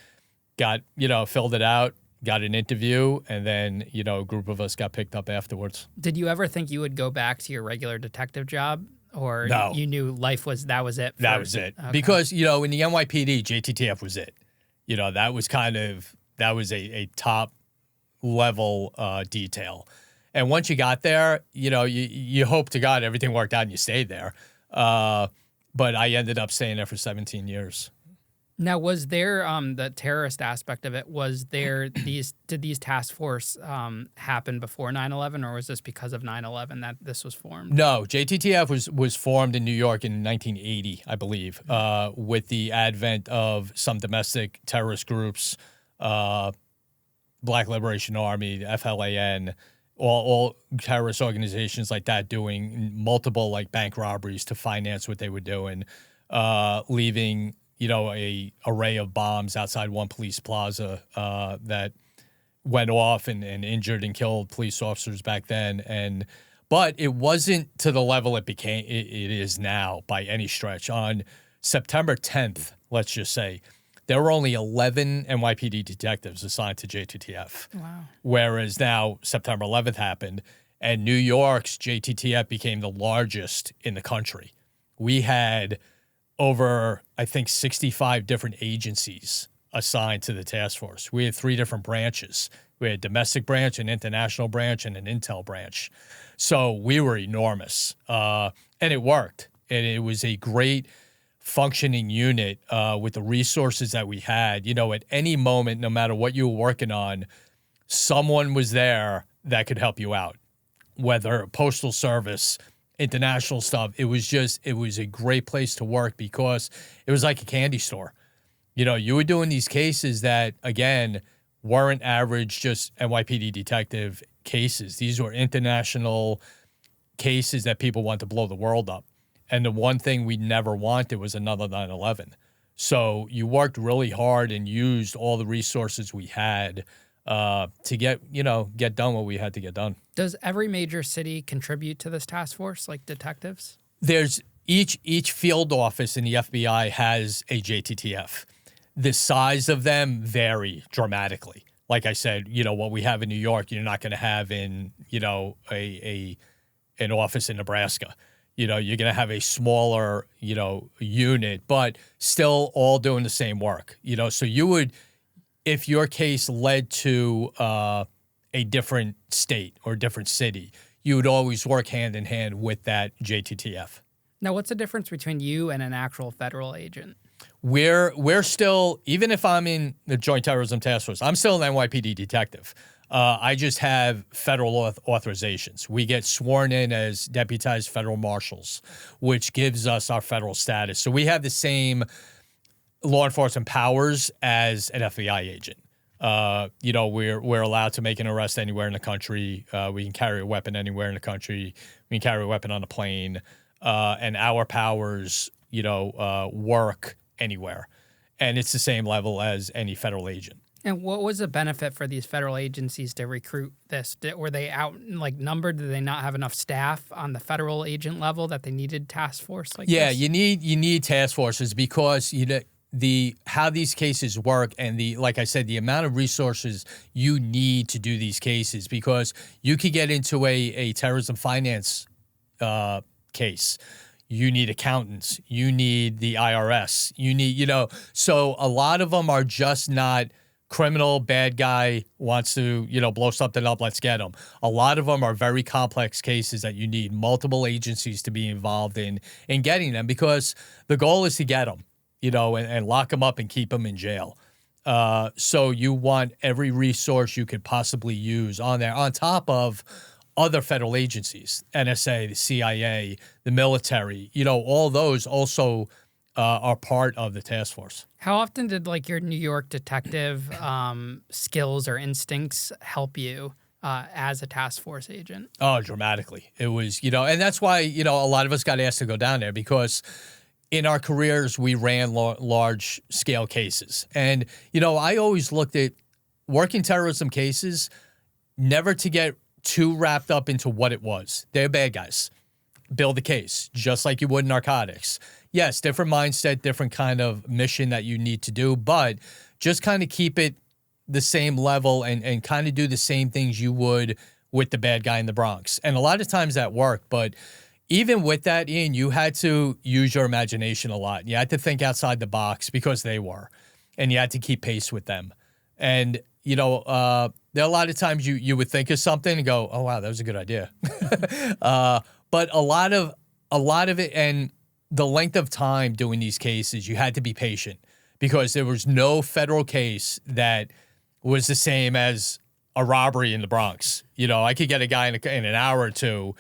filled it out, got an interview, and then, you know, a group of us got picked up afterwards. Did you ever think you would go back to your regular detective job? Or no. You knew that was it? That was it. Okay. Because, you know, in the NYPD, JTTF was it. You know, that was a top level detail. And once you got there, you know, you hope to God everything worked out and you stayed there. But I ended up staying there for 17 years. Now, was there the terrorist aspect of it? Did these task force happen before 9/11, or was this because of 9/11 that this was formed? No, JTTF was formed in New York in 1980, I believe, with the advent of some domestic terrorist groups, Black Liberation Army, FLAN, all terrorist organizations like that doing multiple like bank robberies to finance what they were doing, leaving, you know, a array of bombs outside one police plaza that went off and injured and killed police officers back then. But it wasn't to the level it is now by any stretch. On September 10th, let's just say, there were only 11 NYPD detectives assigned to JTTF. Wow. Whereas now September 11th happened, and New York's JTTF became the largest in the country. We had over, I think, 65 different agencies assigned to the task force. We had 3 different branches. We had a domestic branch, an international branch, and an intel branch. So we were enormous. And it worked. And it was a great functioning unit with the resources that we had. You know, at any moment, no matter what you were working on, someone was there that could help you out, whether Postal Service, international stuff. It was a great place to work because it was like a candy store. You know, you were doing these cases that, again, weren't average just NYPD detective cases. These were international cases that people want to blow the world up. And the one thing we never wanted was another 9/11. So you worked really hard and used all the resources we had to get done what we had to get done. Does every major city contribute to this task force, like detectives? There's each field office in the FBI has a JTTF. The size of them vary dramatically. Like I said, you know, what we have in New York, you're not going to have in, you know, an office in Nebraska. You know, you're going to have a smaller, you know, unit, but still all doing the same work. You know, so you would, if your case led to a different state or a different city, you would always work hand in hand with that JTTF. Now, what's the difference between you and an actual federal agent? We're still, even if I'm in the Joint Terrorism Task Force, I'm still an NYPD detective. I just have federal authorizations. We get sworn in as deputized federal marshals, which gives us our federal status. So we have the same law enforcement powers as an FBI agent. We're allowed to make an arrest anywhere in the country. We can carry a weapon anywhere in the country. We can carry a weapon on a plane, and our powers, work anywhere, and it's the same level as any federal agent. And what was the benefit for these federal agencies to recruit this? Were they numbered? Did they not have enough staff on the federal agent level that they needed task force like this? Yeah, you need task forces because how these cases work and like I said, the amount of resources you need to do these cases, because you could get into a terrorism finance case. You need accountants. You need the IRS. You need, so a lot of them are just not criminal, bad guy wants to, blow something up, let's get him. A lot of them are very complex cases that you need multiple agencies to be involved in getting them, because the goal is to get them, and lock them up and keep them in jail. So you want every resource you could possibly use on there, on top of other federal agencies, NSA, the CIA, the military, all those also are part of the task force. How often did your New York detective skills or instincts help you as a task force agent? Oh, dramatically. It was, and that's why, a lot of us got asked to go down there, because in our careers, we ran large scale cases. And, I always looked at working terrorism cases, never to get too wrapped up into what it was. They're bad guys. Build the case, just like you would in narcotics. Yes, different mindset, different kind of mission that you need to do, but just kind of keep it the same level and kind of do the same things you would with the bad guy in the Bronx. And a lot of times that worked, but even with that, Ian, you had to use your imagination a lot. You had to think outside the box, because they were, and you had to keep pace with them. And, there are a lot of times you would think of something and go, oh, wow, that was a good idea. But a lot of it, and the length of time doing these cases, you had to be patient, because there was no federal case that was the same as a robbery in the Bronx. I could get a guy in an hour or two.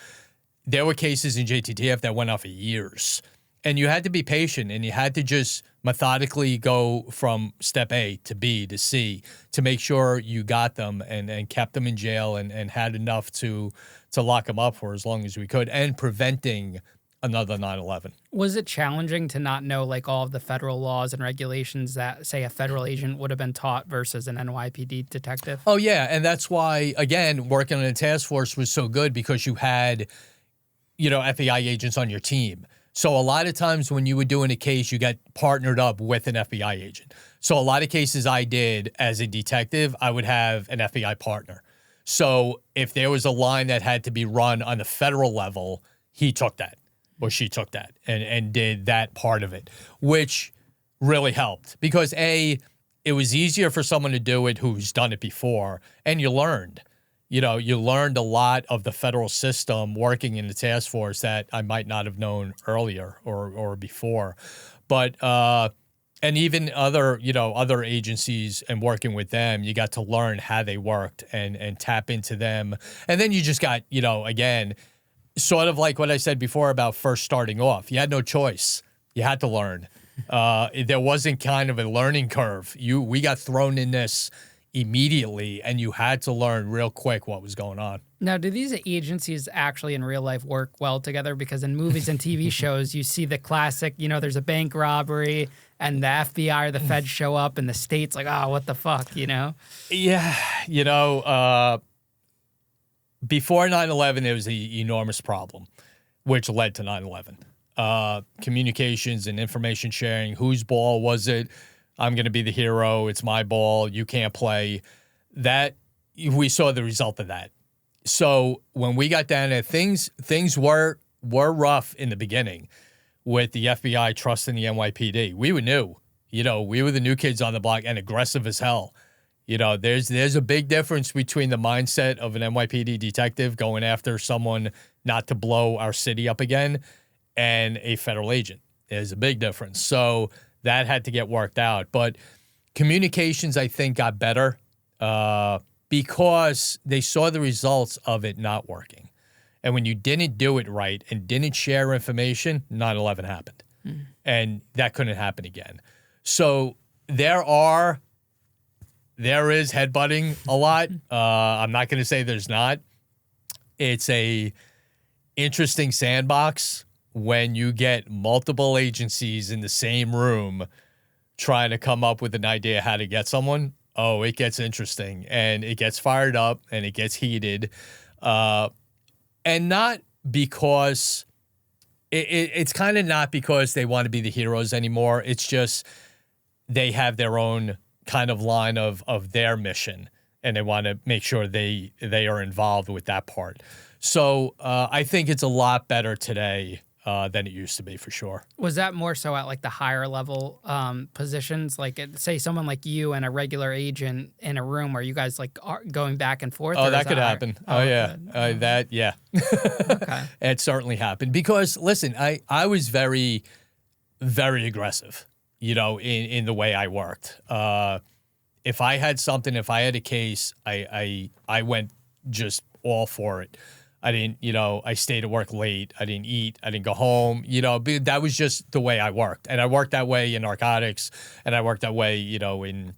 There were cases in JTTF that went on for years, and you had to be patient, and you had to just methodically go from step A to B to C to make sure you got them and kept them in jail and had enough to lock them up for as long as we could, and preventing another 9/11. Was it challenging to not know all of the federal laws and regulations that, say, a federal agent would have been taught versus an NYPD detective? Oh, yeah. And that's why, again, working on a task force was so good, because you had, FBI agents on your team. So a lot of times when you were doing a case, you got partnered up with an FBI agent. So a lot of cases I did as a detective, I would have an FBI partner. So if there was a line that had to be run on the federal level, he took that, or she took that, and did that part of it, which really helped, because it was easier for someone to do it who's done it before, and you learned. You learned a lot of the federal system working in the task force that I might not have known earlier or before. But and even other agencies, and working with them, you got to learn how they worked and tap into them. And then you just got, again, sort of like what I said before about first starting off. You had no choice. You had to learn. There wasn't kind of a learning curve. We got thrown in this immediately, and you had to learn real quick what was going on. Now, do these agencies actually in real life work well together? Because in movies and TV shows, you see the classic, there's a bank robbery and the FBI or the feds show up and the state's like, oh, what the fuck, Yeah, before 9/11, there was an enormous problem, which led to 9/11. Communications and information sharing. Whose ball was it? I'm going to be the hero. It's my ball. You can't play. That, we saw the result of that. So when we got down there, things were rough in the beginning with the FBI trusting the NYPD. We were new. We were the new kids on the block and aggressive as hell. There's a big difference between the mindset of an NYPD detective going after someone not to blow our city up again and a federal agent. There's a big difference. So that had to get worked out. But communications, I think, got better. because they saw the results of it not working. And when you didn't do it right and didn't share information, 9/11 happened. And that couldn't happen again. So there is headbutting a lot. I'm not going to say there's not. It's a interesting sandbox when you get multiple agencies in the same room trying to come up with an idea how to get someone. Oh, it gets interesting, and it gets fired up, and it gets heated. And not because it's kind of not because they want to be the heroes anymore. It's just they have their own kind of line of their mission, and they want to make sure they are involved with that part. So I think it's a lot better today than it used to be, for sure. Was that more so at like the higher level positions? Like say someone like you and a regular agent in a room, are you guys like going back and forth? Oh, that could happen. Oh, yeah. Yeah. Okay. It certainly happened because, listen, I was very, very aggressive, in the way I worked. If I had something, if I had a case, I went just all for it. I didn't, I stayed at work late. I didn't eat. I didn't go home. That was just the way I worked. And I worked that way in narcotics, and I worked that way, in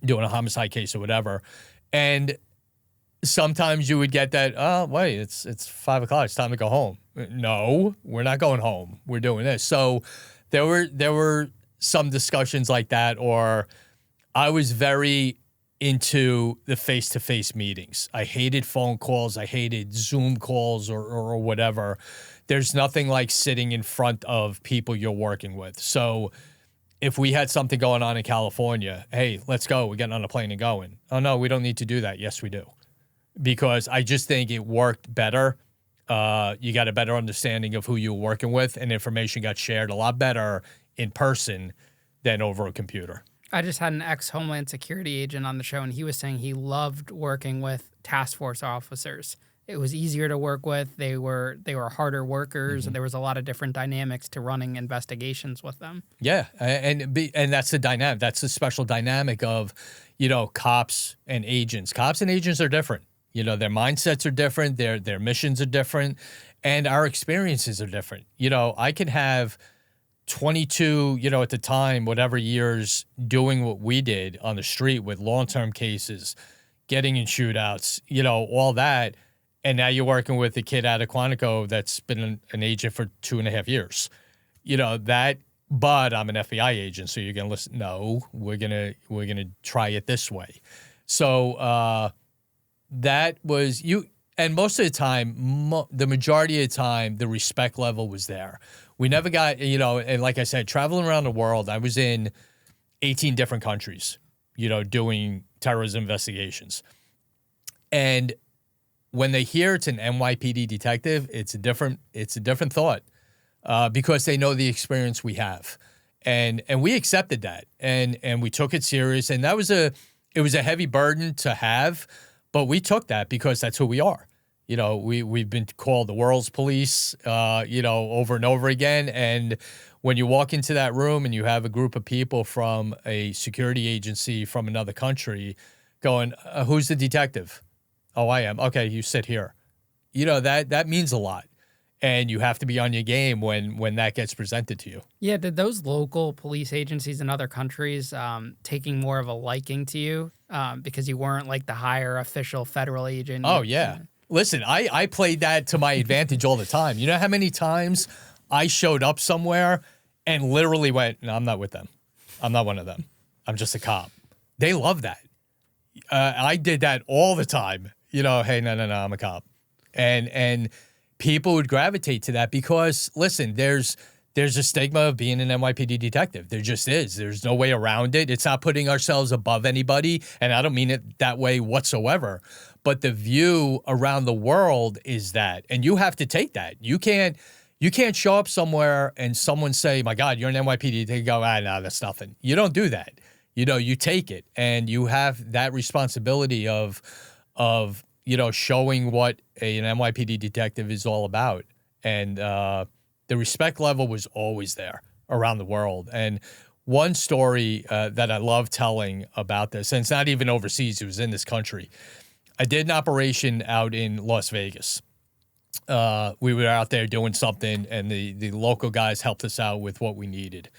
doing a homicide case or whatever. And sometimes you would get that, oh, wait, it's 5 o'clock. It's time to go home. No, we're not going home. We're doing this. So there were some discussions like that, or I was very into the face-to-face meetings. I hated phone calls. I hated Zoom calls or whatever. There's nothing like sitting in front of people you're working with. So if we had something going on in California, hey, let's go. We're getting on a plane and going. Oh, no, we don't need to do that. Yes, we do. Because I just think it worked better. You got a better understanding of who you were working with, and information got shared a lot better in person than over a computer. I just had an ex-Homeland Security agent on the show, and he was saying he loved working with task force officers. It was easier to work with. They were harder workers, and there was a lot of different dynamics to running investigations with them. Yeah, and that's the dynamic. That's the special dynamic of, cops and agents. Cops and agents are different. Their mindsets are different. Their missions are different, and our experiences are different. I could have 22, at the time, whatever years, doing what we did on the street with long-term cases, getting in shootouts, all that. And now you're working with a kid out of Quantico that's been an agent for 2.5 years. But I'm an FBI agent, so you're going to listen. No, we're going to try it this way. So that was you. And most of the time, the majority of the time, the respect level was there. We never got, and like I said, traveling around the world, I was in 18 different countries, doing terrorism investigations. And when they hear it's an NYPD detective, it's a different thought because they know the experience we have. And we accepted that and we took it serious. And it was a heavy burden to have, but we took that because that's who we are. We've been called the world's police, over and over again. And when you walk into that room and you have a group of people from a security agency from another country going, who's the detective? Oh, I am. Okay, you sit here. That means a lot. And you have to be on your game when that gets presented to you. Yeah, did those local police agencies in other countries taking more of a liking to you because you weren't like the higher official federal agent? Oh, yeah. Listen, I played that to my advantage all the time. You know how many times I showed up somewhere and literally went, no, I'm not with them. I'm not one of them. I'm just a cop. They love that. I did that all the time. Hey, no, I'm a cop. And people would gravitate to that because, listen, there's a stigma of being an NYPD detective. There just is. There's no way around it. It's not putting ourselves above anybody, and I don't mean it that way whatsoever. But the view around the world is that, and you have to take that. You can't show up somewhere and someone say, my God, you're an NYPD. They go, no, that's nothing. You don't do that. You take it, and you have that responsibility of showing what an NYPD detective is all about. And the respect level was always there around the world. And one story that I love telling about this, and it's not even overseas, it was in this country, I did an operation out in Las Vegas. We were out there doing something, and the local guys helped us out with what we needed.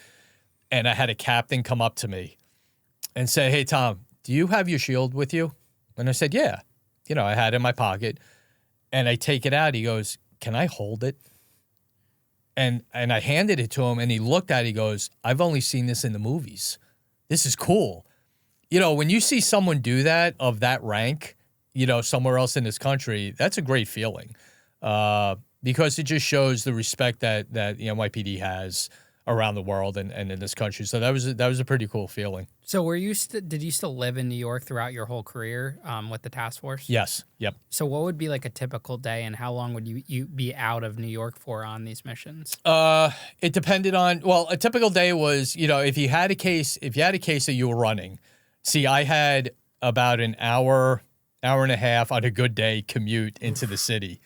And I had a captain come up to me and say, "Hey, Tom, do you have your shield with you?" And I said, "Yeah." I had it in my pocket. And I take it out. He goes, "Can I hold it?" And I handed it to him, and he looked at it. He goes, "I've only seen this in the movies. This is cool." When you see someone do that of that rank, somewhere else in this country, that's a great feeling. Because it just shows the respect that the NYPD has around the world and in this country. So that was a pretty cool feeling. So did you still live in New York throughout your whole career with the task force? Yes. Yep. So what would be like a typical day, and how long would you be out of New York for on these missions? It depended on, a typical day was, if you had a case that you were running. See, I had about an hour and a half on a good day commute into the city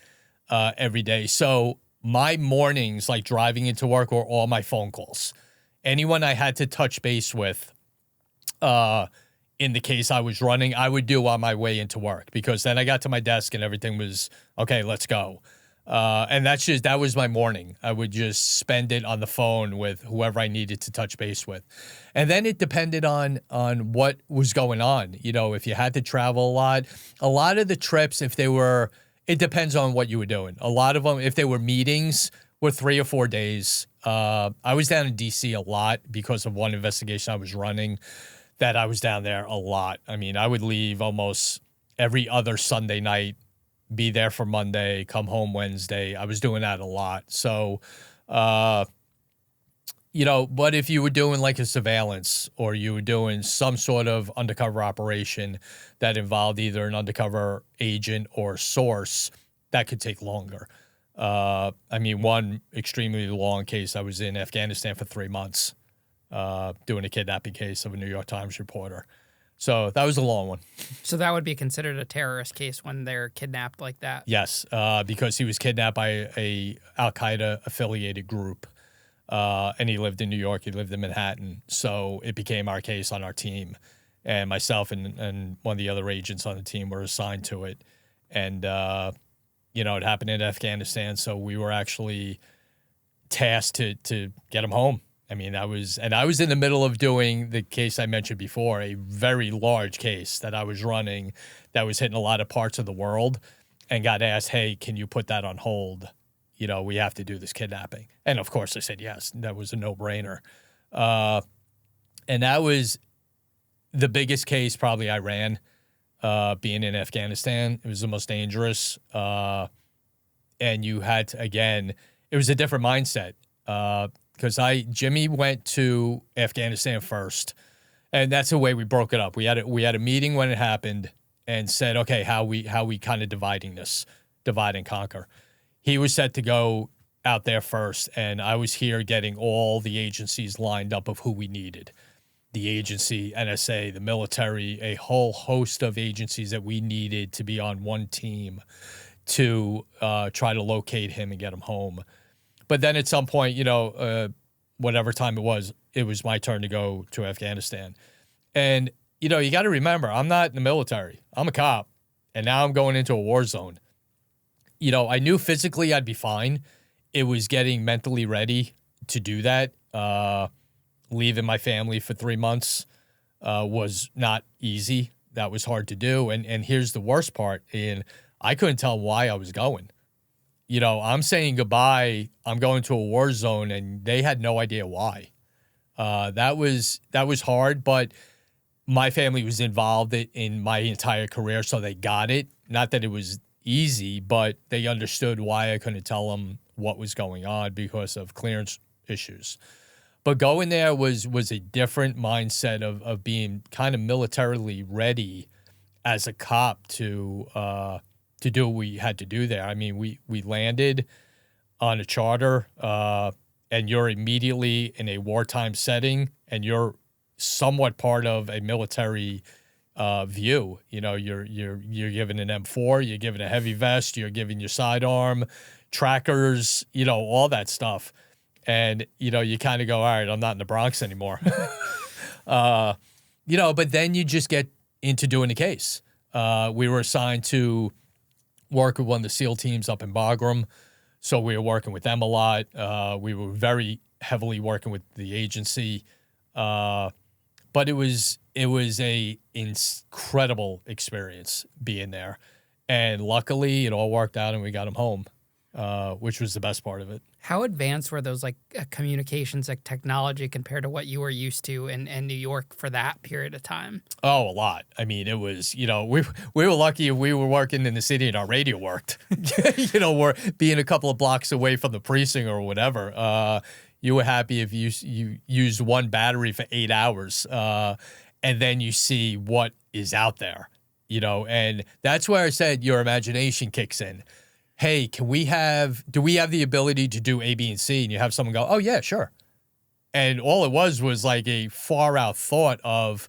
every day. So my mornings, like driving into work, were all my phone calls. Anyone I had to touch base with in the case I was running, I would do on my way into work, because then I got to my desk and everything was, okay, let's go. And that was my morning. I would just spend it on the phone with whoever I needed to touch base with. And then it depended on what was going on. If you had to travel a lot of the trips, it depends on what you were doing. A lot of them, if they were meetings, were 3 or 4 days. I was down in D.C. a lot because of one investigation I was running, that I was down there a lot. I mean, I would leave almost every other Sunday night, be there for Monday, come home Wednesday. I was doing that a lot. So, but if you were doing like a surveillance, or you were doing some sort of undercover operation that involved either an undercover agent or source, that could take longer. One extremely long case, I was in Afghanistan for 3 months doing a kidnapping case of a New York Times reporter. So that was a long one. So that would be considered a terrorist case when they're kidnapped like that? Yes, because he was kidnapped by a Al-Qaeda affiliated group. And he lived in New York. He lived in Manhattan. So it became our case on our team. And myself and one of the other agents on the team were assigned to it. And, it happened in Afghanistan. So we were actually tasked to get him home. I was in the middle of doing the case I mentioned before, a very large case that I was running that was hitting a lot of parts of the world, and got asked, "Hey, can you put that on hold? We have to do this kidnapping." And of course I said yes. That was a no-brainer. And that was the biggest case probably I ran, being in Afghanistan. It was the most dangerous. And you had to, again, it was a different mindset. Because Jimmy went to Afghanistan first, and that's the way we broke it up. We had a meeting when it happened and said, okay, how we kind of divide and conquer. He was set to go out there first, and I was here getting all the agencies lined up of who we needed. The agency, NSA, the military, a whole host of agencies that we needed to be on one team to try to locate him and get him home. But then at some point, whatever time it was my turn to go to Afghanistan. And, you got to remember, I'm not in the military. I'm a cop. And now I'm going into a war zone. I knew physically I'd be fine. It was getting mentally ready to do that. Leaving my family for 3 months was not easy. That was hard to do. And here's the worst part, Ian. I couldn't tell why I was going. I'm saying goodbye. I'm going to a war zone, and they had no idea why. That was hard, but my family was involved in my entire career, so they got it. Not that it was easy, but they understood why I couldn't tell them what was going on because of clearance issues. But going there was a different mindset of being kind of militarily ready as a cop to do what we had to do there. We landed on a charter, and you're immediately in a wartime setting, and you're somewhat part of a military view. You're given an M4, you're given a heavy vest, you're given your sidearm, trackers, all that stuff. And, you kind of go, all right, I'm not in the Bronx anymore. But then you just get into doing the case. We were assigned to work with one of the SEAL teams up in Bagram, so we were working with them a lot. We were very heavily working with the agency, but it was a incredible experience being there, and luckily it all worked out and we got them home, which was the best part of it. How advanced were those like communications, like technology, compared to what you were used to in New York for that period of time? Oh, a lot. I mean, it was, we were lucky if we were working in the city and our radio worked. We're being a couple of blocks away from the precinct or whatever. You were happy if you used one battery for 8 hours, and then you see what is out there, and that's where I said your imagination kicks in. Hey, do we have the ability to do A, B, and C? And you have someone go, oh, yeah, sure. And all it was like a far out thought of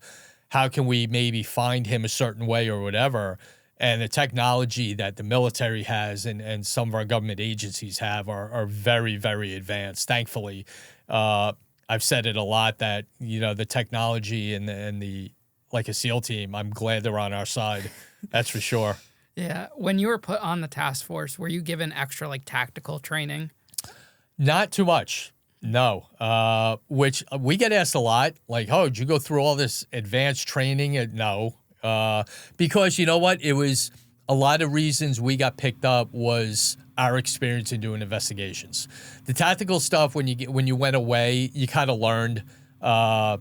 how can we maybe find him a certain way or whatever. And the technology that the military has and some of our government agencies have are very, very advanced. Thankfully, I've said it a lot that, the technology and the like a SEAL team, I'm glad they're on our side. That's for sure. Yeah. When you were put on the task force, were you given extra like tactical training? Not too much. No. Which we get asked a lot. Like, oh, did you go through all this advanced training? No. Because you know what? It was a lot of reasons we got picked up was our experience in doing investigations. The tactical stuff, when you went away, you kind of learned, all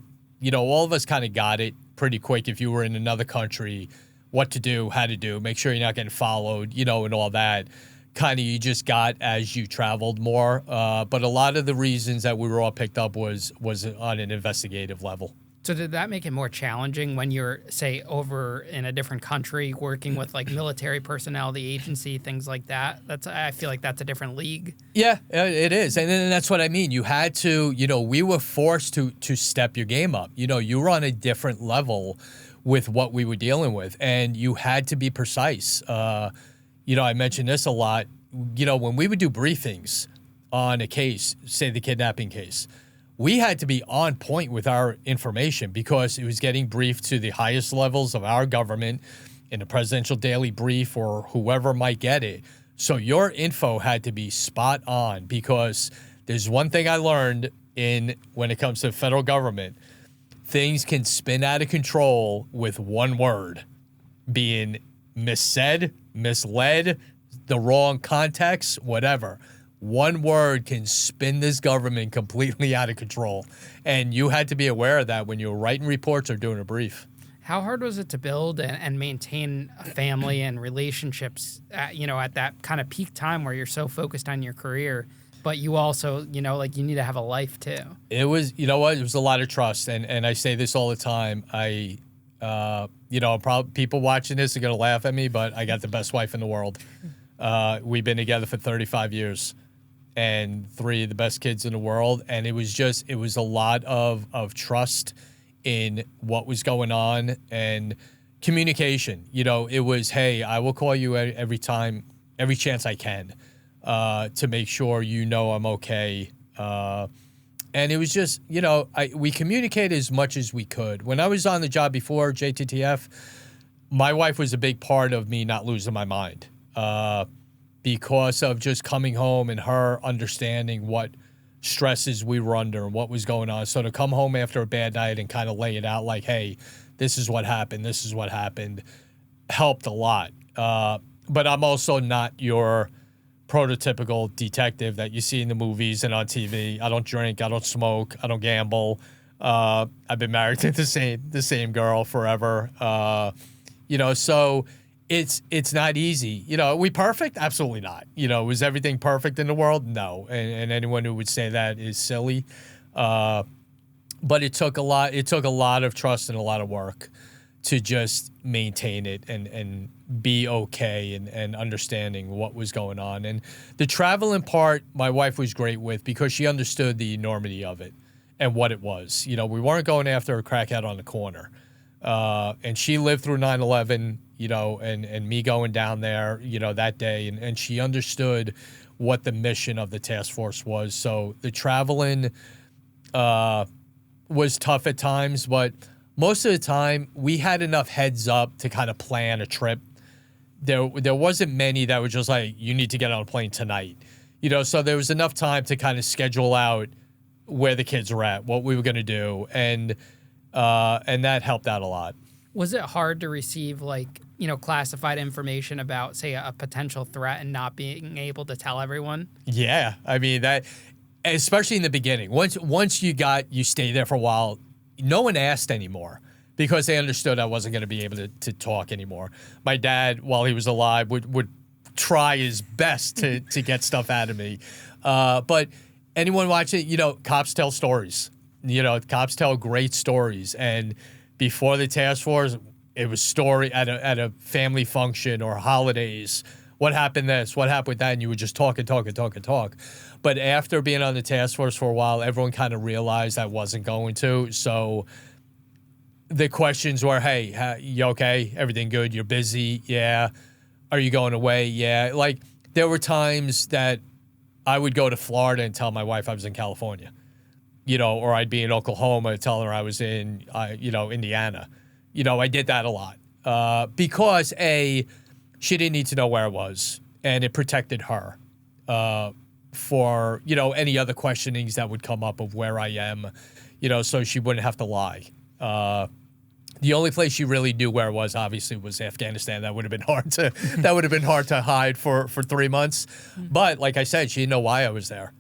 of us kind of got it pretty quick. If you were in another country, what to do, how to do, make sure you're not getting followed, and all that. Kind of you just got as you traveled more. But a lot of the reasons that we were all picked up was on an investigative level. So did that make it more challenging when you're, say, over in a different country working with like military personnel, the agency, things like that? I feel like that's a different league. Yeah, it is. And then that's what I mean. You had to, we were forced to step your game up. You were on a different level with what we were dealing with, and you had to be precise. I mentioned this a lot. When we would do briefings on a case, say the kidnapping case, we had to be on point with our information because it was getting briefed to the highest levels of our government in the presidential daily brief or whoever might get it. So your info had to be spot on, because there's one thing I learned when it comes to the federal government. Things can spin out of control with one word being missaid, misled, the wrong context, whatever. One word can spin this government completely out of control. And you had to be aware of that when you were writing reports or doing a brief. How hard was it to build and maintain a family and relationships at that kind of peak time where you're so focused on your career, but you also, you need to have a life too? It was, it was a lot of trust. And I say this all the time. Probably people watching this are going to laugh at me, but I got the best wife in the world. We've been together for 35 years and 3 of the best kids in the world. And it was a lot of trust in what was going on and communication. It was, hey, I will call you every chance I can to make sure I'm okay. And it was just, we communicated as much as we could. When I was on the job before JTTF, my wife was a big part of me not losing my mind. Because of just coming home and her understanding what stresses we were under and what was going on. So to come home after a bad night and kind of lay it out like, hey, this is what happened, helped a lot. But I'm also not your prototypical detective that you see in the movies and on TV. I don't drink, I don't smoke, I don't gamble. I've been married to the same girl forever. So it's not easy. Are we perfect? Absolutely not. Was everything perfect in the world? No. And anyone who would say that is silly. But it took a lot of trust and a lot of work to just maintain it and be okay and understanding what was going on. And the traveling part, my wife was great with, because she understood the enormity of it and what it was. We weren't going after a crackhead on the corner. And she lived through 9/11, and me going down there, that day. And she understood what the mission of the task force was. So the traveling was tough at times, but most of the time we had enough heads up to kind of plan a trip. There wasn't many that were just like, you need to get on a plane tonight. You know, so there was enough time to kind of schedule out where the kids were at, what we were going to do, and that helped out a lot. Was it hard to receive, like, you know, classified information about, say, a potential threat and not being able to tell everyone? Yeah, I mean, that, especially in the beginning. Once you stay there for a while, no one asked anymore because they understood I wasn't going to be able to talk anymore. My dad, while he was alive, would try his best to get stuff out of me. But anyone watching, you know, cops tell stories. You know, cops tell great stories. And before the task force, it was story at a family function or holidays. What happened this? What happened with that? And you would just talk and talk and talk and talk. But after being on the task force for a while, everyone kind of realized I wasn't going to. So the questions were, hey, you okay? Everything good? You're busy? Yeah. Are you going away? Yeah. Like, there were times that I would go to Florida and tell my wife I was in California, you know, or I'd be in Oklahoma and tell her I was in, you know, Indiana. You know, I did that a lot because, A, she didn't need to know where I was, and it protected her for, you know, any other questionings that would come up of where I am, you know, so she wouldn't have to lie. The only place she really knew where I was, obviously, was Afghanistan. That would have been hard to hide for 3 months. But like I said, she didn't know why I was there,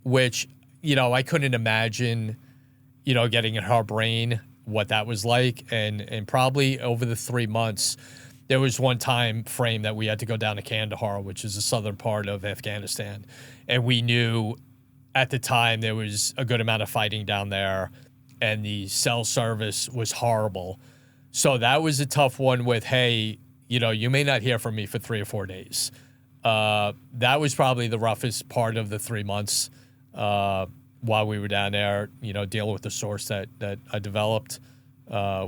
which, you know, I couldn't imagine, you know, getting in her brain what that was like. And probably over the 3 months, there was one time frame that we had to go down to Kandahar, which is the southern part of Afghanistan. And we knew at the time there was a good amount of fighting down there, and the cell service was horrible. So that was a tough one with, hey, you know, you may not hear from me for 3 or 4 days. That was probably the roughest part of the 3 months while we were down there, you know, dealing with the source that I developed,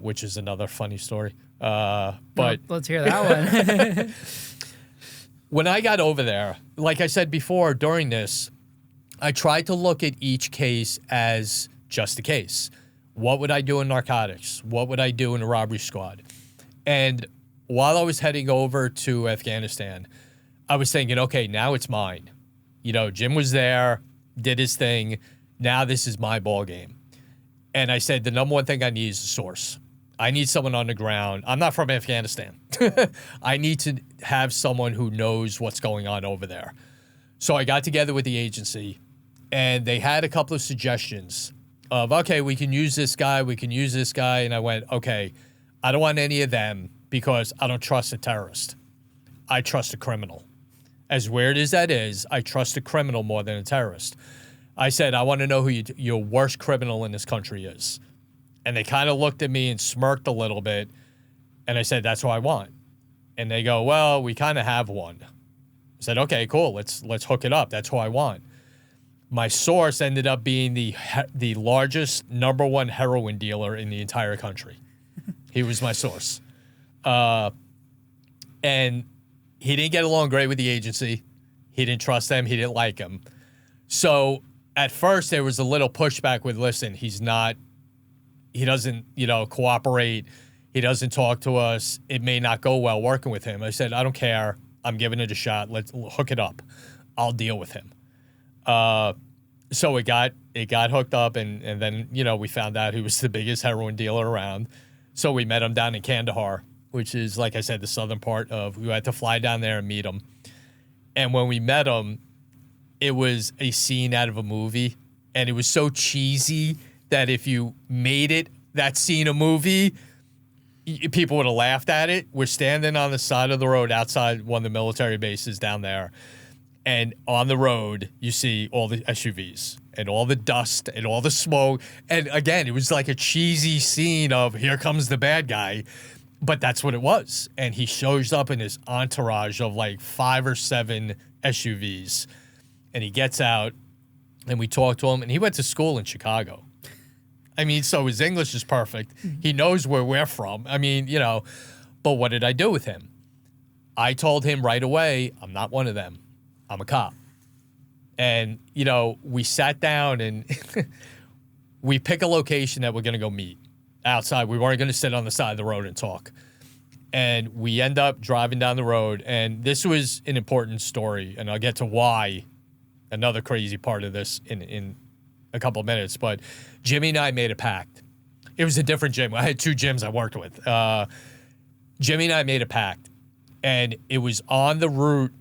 which is another funny story. But let's hear that one. When I got over there, like I said before, during this, I tried to look at each case as just a case. What would I do in narcotics? What would I do in a robbery squad? And while I was heading over to Afghanistan, I was thinking, okay, now it's mine. You know, Jim was there, did his thing. Now this is my ball game. And I said, the number one thing I need is a source. I need someone on the ground. I'm not from Afghanistan. I need to have someone who knows what's going on over there. So I got together with the agency, and they had a couple of suggestions of, okay, we can use this guy, we can use this guy. And I went, okay, I don't want any of them because I don't trust a terrorist. I trust a criminal. As weird as that is, I trust a criminal more than a terrorist. I said, I want to know who your worst criminal in this country is. And they kind of looked at me and smirked a little bit. And I said, that's who I want. And they go, well, we kind of have one. I said, okay, cool. Let's hook it up. That's who I want. My source ended up being the largest #1 heroin dealer in the entire country. He was my source. And he didn't get along great with the agency. He didn't trust them. He didn't like them. So at first there was a little pushback with, listen, he doesn't, you know, cooperate. He doesn't talk to us. It may not go well working with him. I said, I don't care. I'm giving it a shot. Let's hook it up. I'll deal with him. So it got hooked up, and then, you know, we found out he was the biggest heroin dealer around. So we met him down in Kandahar, which is, like I said, the southern part of, we had to fly down there and meet him. And when we met him, it was a scene out of a movie, and it was so cheesy that if you made it that scene a movie, people would have laughed at it. We're standing on the side of the road outside one of the military bases down there, and on the road, you see all the SUVs and all the dust and all the smoke. And again, it was like a cheesy scene of, here comes the bad guy. But that's what it was. And he shows up in his entourage of like 5 or 7 SUVs. And he gets out, and we talk to him. And he went to school in Chicago. I mean, so his English is perfect. He knows where we're from. I mean, you know, but what did I do with him? I told him right away, I'm not one of them. I'm a cop. And, you know, we sat down and we pick a location that we're going to go meet outside. We weren't going to sit on the side of the road and talk. And we end up driving down the road. And this was an important story. And I'll get to why, another crazy part of this in a couple of minutes. But Jimmy and I made a pact. It was a different gym. I had two gyms I worked with. Jimmy and I made a pact. And it was on the route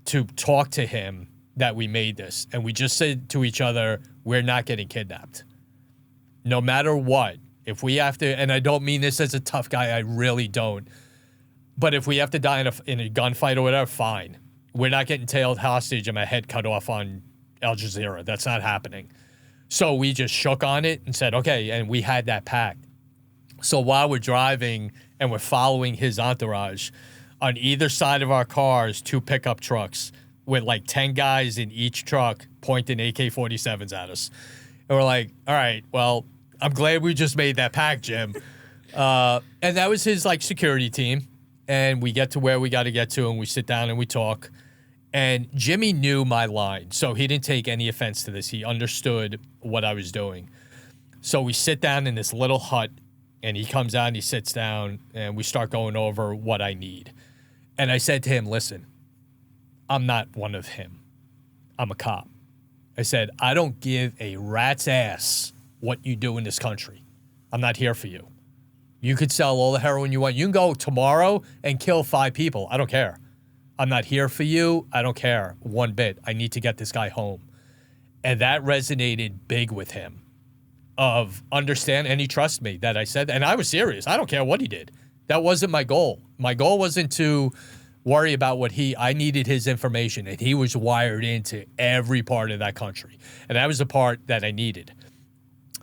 to talk to him that we made this. And we just said to each other, we're not getting kidnapped. No matter what. If we have to, and I don't mean this as a tough guy, I really don't. But if we have to die in a gunfight or whatever, fine. We're not getting tailed hostage and my head cut off on Al Jazeera. That's not happening. So we just shook on it and said, okay, and we had that pact. So while we're driving and we're following his entourage, on either side of our cars, 2 pickup trucks with like 10 guys in each truck pointing AK-47s at us. And we're like, all right, well, I'm glad we just made that pact, Jim. And that was his like security team. And we get to where we got to get to and we sit down and we talk. And Jimmy knew my line, so he didn't take any offense to this. He understood what I was doing. So we sit down in this little hut and he comes out and he sits down and we start going over what I need. And I said to him, listen, I'm not one of him. I'm a cop. I said, I don't give a rat's ass what you do in this country. I'm not here for you. You could sell all the heroin you want. You can go tomorrow and kill 5 people. I don't care. I'm not here for you. I don't care one bit. I need to get this guy home. And that resonated big with him of understand, and he trusts me that I said, and I was serious. I don't care what he did. That wasn't my goal. My goal wasn't to worry about what I needed his information, and he was wired into every part of that country. And that was the part that I needed.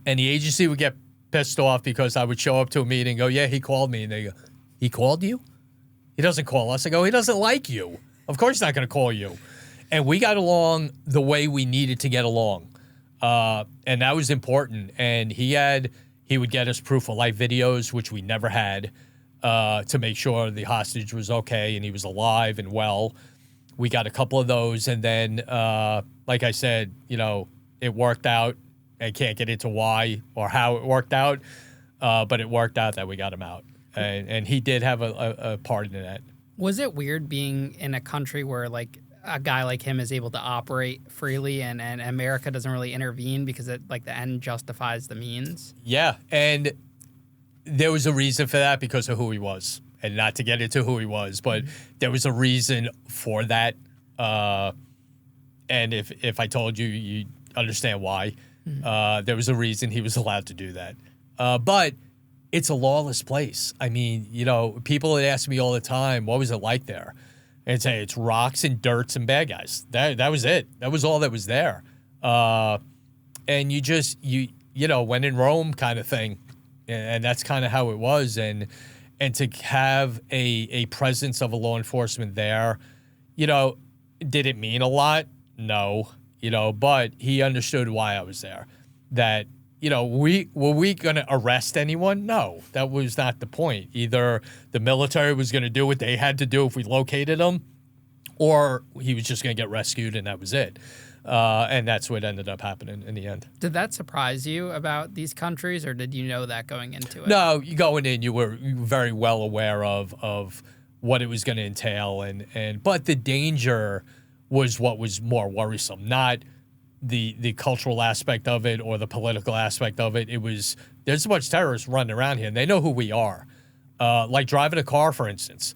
And the agency would get pissed off because I would show up to a meeting and go, yeah, he called me. And they go, he called you? He doesn't call us. I go, he doesn't like you. Of course he's not going to call you. And we got along the way we needed to get along. And that was important. And he would get us proof of life videos, which we never had, to make sure the hostage was okay and he was alive and well. We got a couple of those. And then, like I said, it worked out. I can't get into why or how it worked out, but it worked out that we got him out. And he did have a part in that. Was it weird being in a country where, like, a guy like him is able to operate freely and America doesn't really intervene because the end justifies the means? Yeah, and there was a reason for that because of who he was. And not to get into who he was, but there was a reason for that. And if I told you, you'd understand why. There was a reason he was allowed to do that. But it's a lawless place. I mean, people would ask me all the time, what was it like there? And I'd say it's rocks and dirts and bad guys. That was it. That was all that was there. And you when in Rome kind of thing. And that's kind of how it was. And to have a presence of a law enforcement there, did it mean a lot? No. But he understood why I was there. That, were we going to arrest anyone? No, that was not the point. Either the military was going to do what they had to do if we located him, or he was just going to get rescued and that was it. And that's what ended up happening in the end. Did that surprise you about these countries, or did you know that going into it? No, going in, you were very well aware of what it was going to entail. But the danger was what was more worrisome, not the cultural aspect of it or the political aspect of it. There's a bunch of terrorists running around here, and they know who we are. Like driving a car, for instance.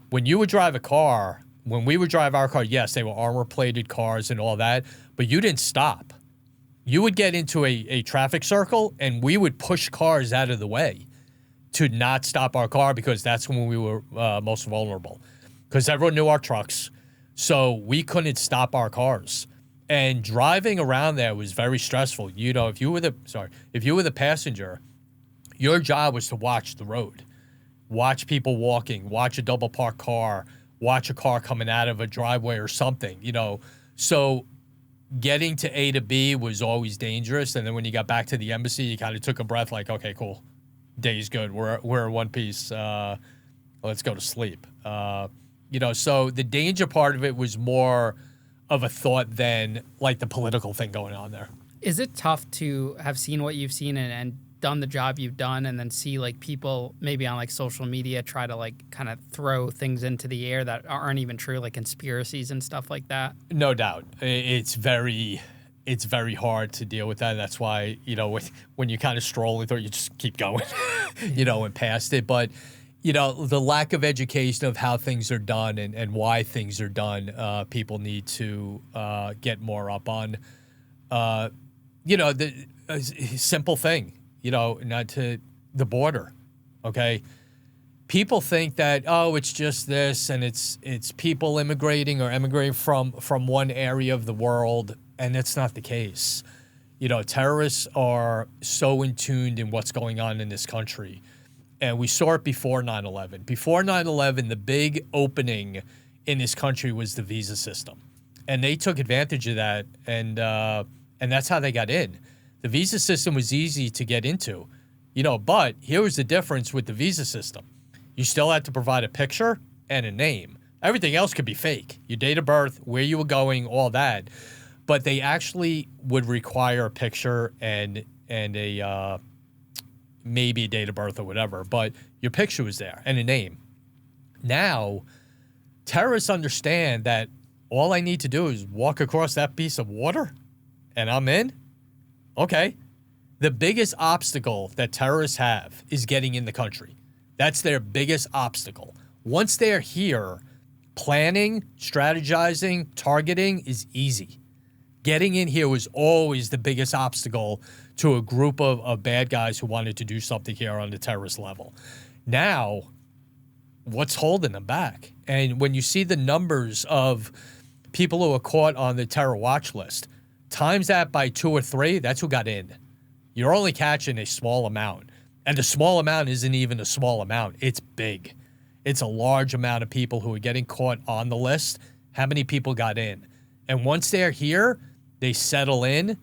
When you would drive a car, when we would drive our car, yes, they were armor-plated cars and all that, but you didn't stop. You would get into a traffic circle, and we would push cars out of the way to not stop our car because that's when we were most vulnerable. Because everyone knew our trucks. So we couldn't stop our cars. And driving around there was very stressful. If you were the passenger, your job was to watch the road. Watch people walking, watch a double parked car, watch a car coming out of a driveway or something, So getting to A to B was always dangerous. And then when you got back to the embassy, you kind of took a breath like, okay, cool. Day's good. We're in one piece. Let's go to sleep. So the danger part of it was more of a thought than like the political thing going on there. Is it tough to have seen what you've seen and done the job you've done and then see like people maybe on like social media try to like kind of throw things into the air that aren't even true, like conspiracies and stuff like that? No doubt. It's very hard to deal with that. That's why, when you're kind of strolling through, you just keep going, and past it. But, the lack of education of how things are done and why things are done, people need to get more up on. The simple thing, not to the border, okay? People think that, it's just this and it's people immigrating or emigrating from one area of the world, and that's not the case. Terrorists are so in tuned in what's going on in this country. And we saw it before 9/11. Before 9/11, the big opening in this country was the visa system. And they took advantage of that, and that's how they got in. The visa system was easy to get into, but here was the difference with the visa system. You still had to provide a picture and a name. Everything else could be fake. Your date of birth, where you were going, all that. But they actually would require a picture and a maybe a date of birth or whatever, but your picture was there and a name. Now, terrorists understand that all I need to do is walk across that piece of water and I'm in. Okay. The biggest obstacle that terrorists have is getting in the country. That's their biggest obstacle. Once they're here, planning, strategizing, targeting is easy. Getting in here was always the biggest obstacle to a group of bad guys who wanted to do something here on the terrorist level. Now, what's holding them back? And when you see the numbers of people who are caught on the terror watch list, times that by 2 or 3, that's who got in. You're only catching a small amount. And the small amount isn't even a small amount. It's big. It's a large amount of people who are getting caught on the list. How many people got in? And once they're here, they settle in,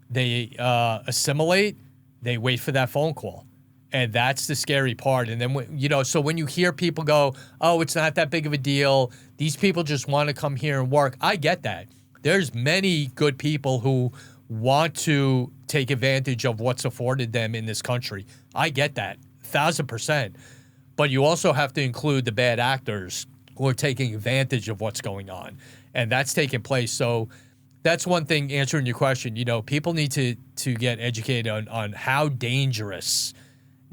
they assimilate, they wait for that phone call. And that's the scary part. And then, so when you hear people go, oh, it's not that big of a deal, these people just want to come here and work. I get that. There's many good people who want to take advantage of what's afforded them in this country. I get that, 1,000%. But you also have to include the bad actors who are taking advantage of what's going on. And that's taking place. So that's one thing, answering your question. People need to get educated on how dangerous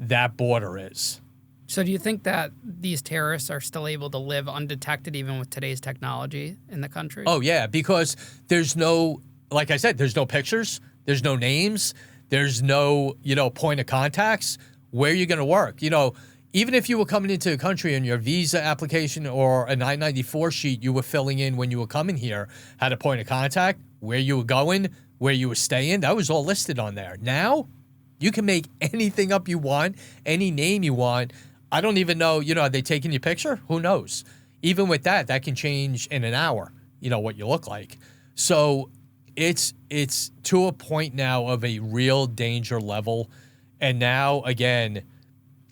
that border is. So do you think that these terrorists are still able to live undetected even with today's technology in the country? Oh, yeah, because there's no, like I said, there's no pictures, there's no names, there's no, point of contacts. Where are you going to work? Even if you were coming into the country and your visa application or a 994 sheet you were filling in when you were coming here had a point of contact, where you were going, where you were staying, that was all listed on there. Now, you can make anything up you want, any name you want. I don't even know, are they taking your picture? Who knows? Even with that can change in an hour, what you look like. So it's to a point now of a real danger level. And now, again,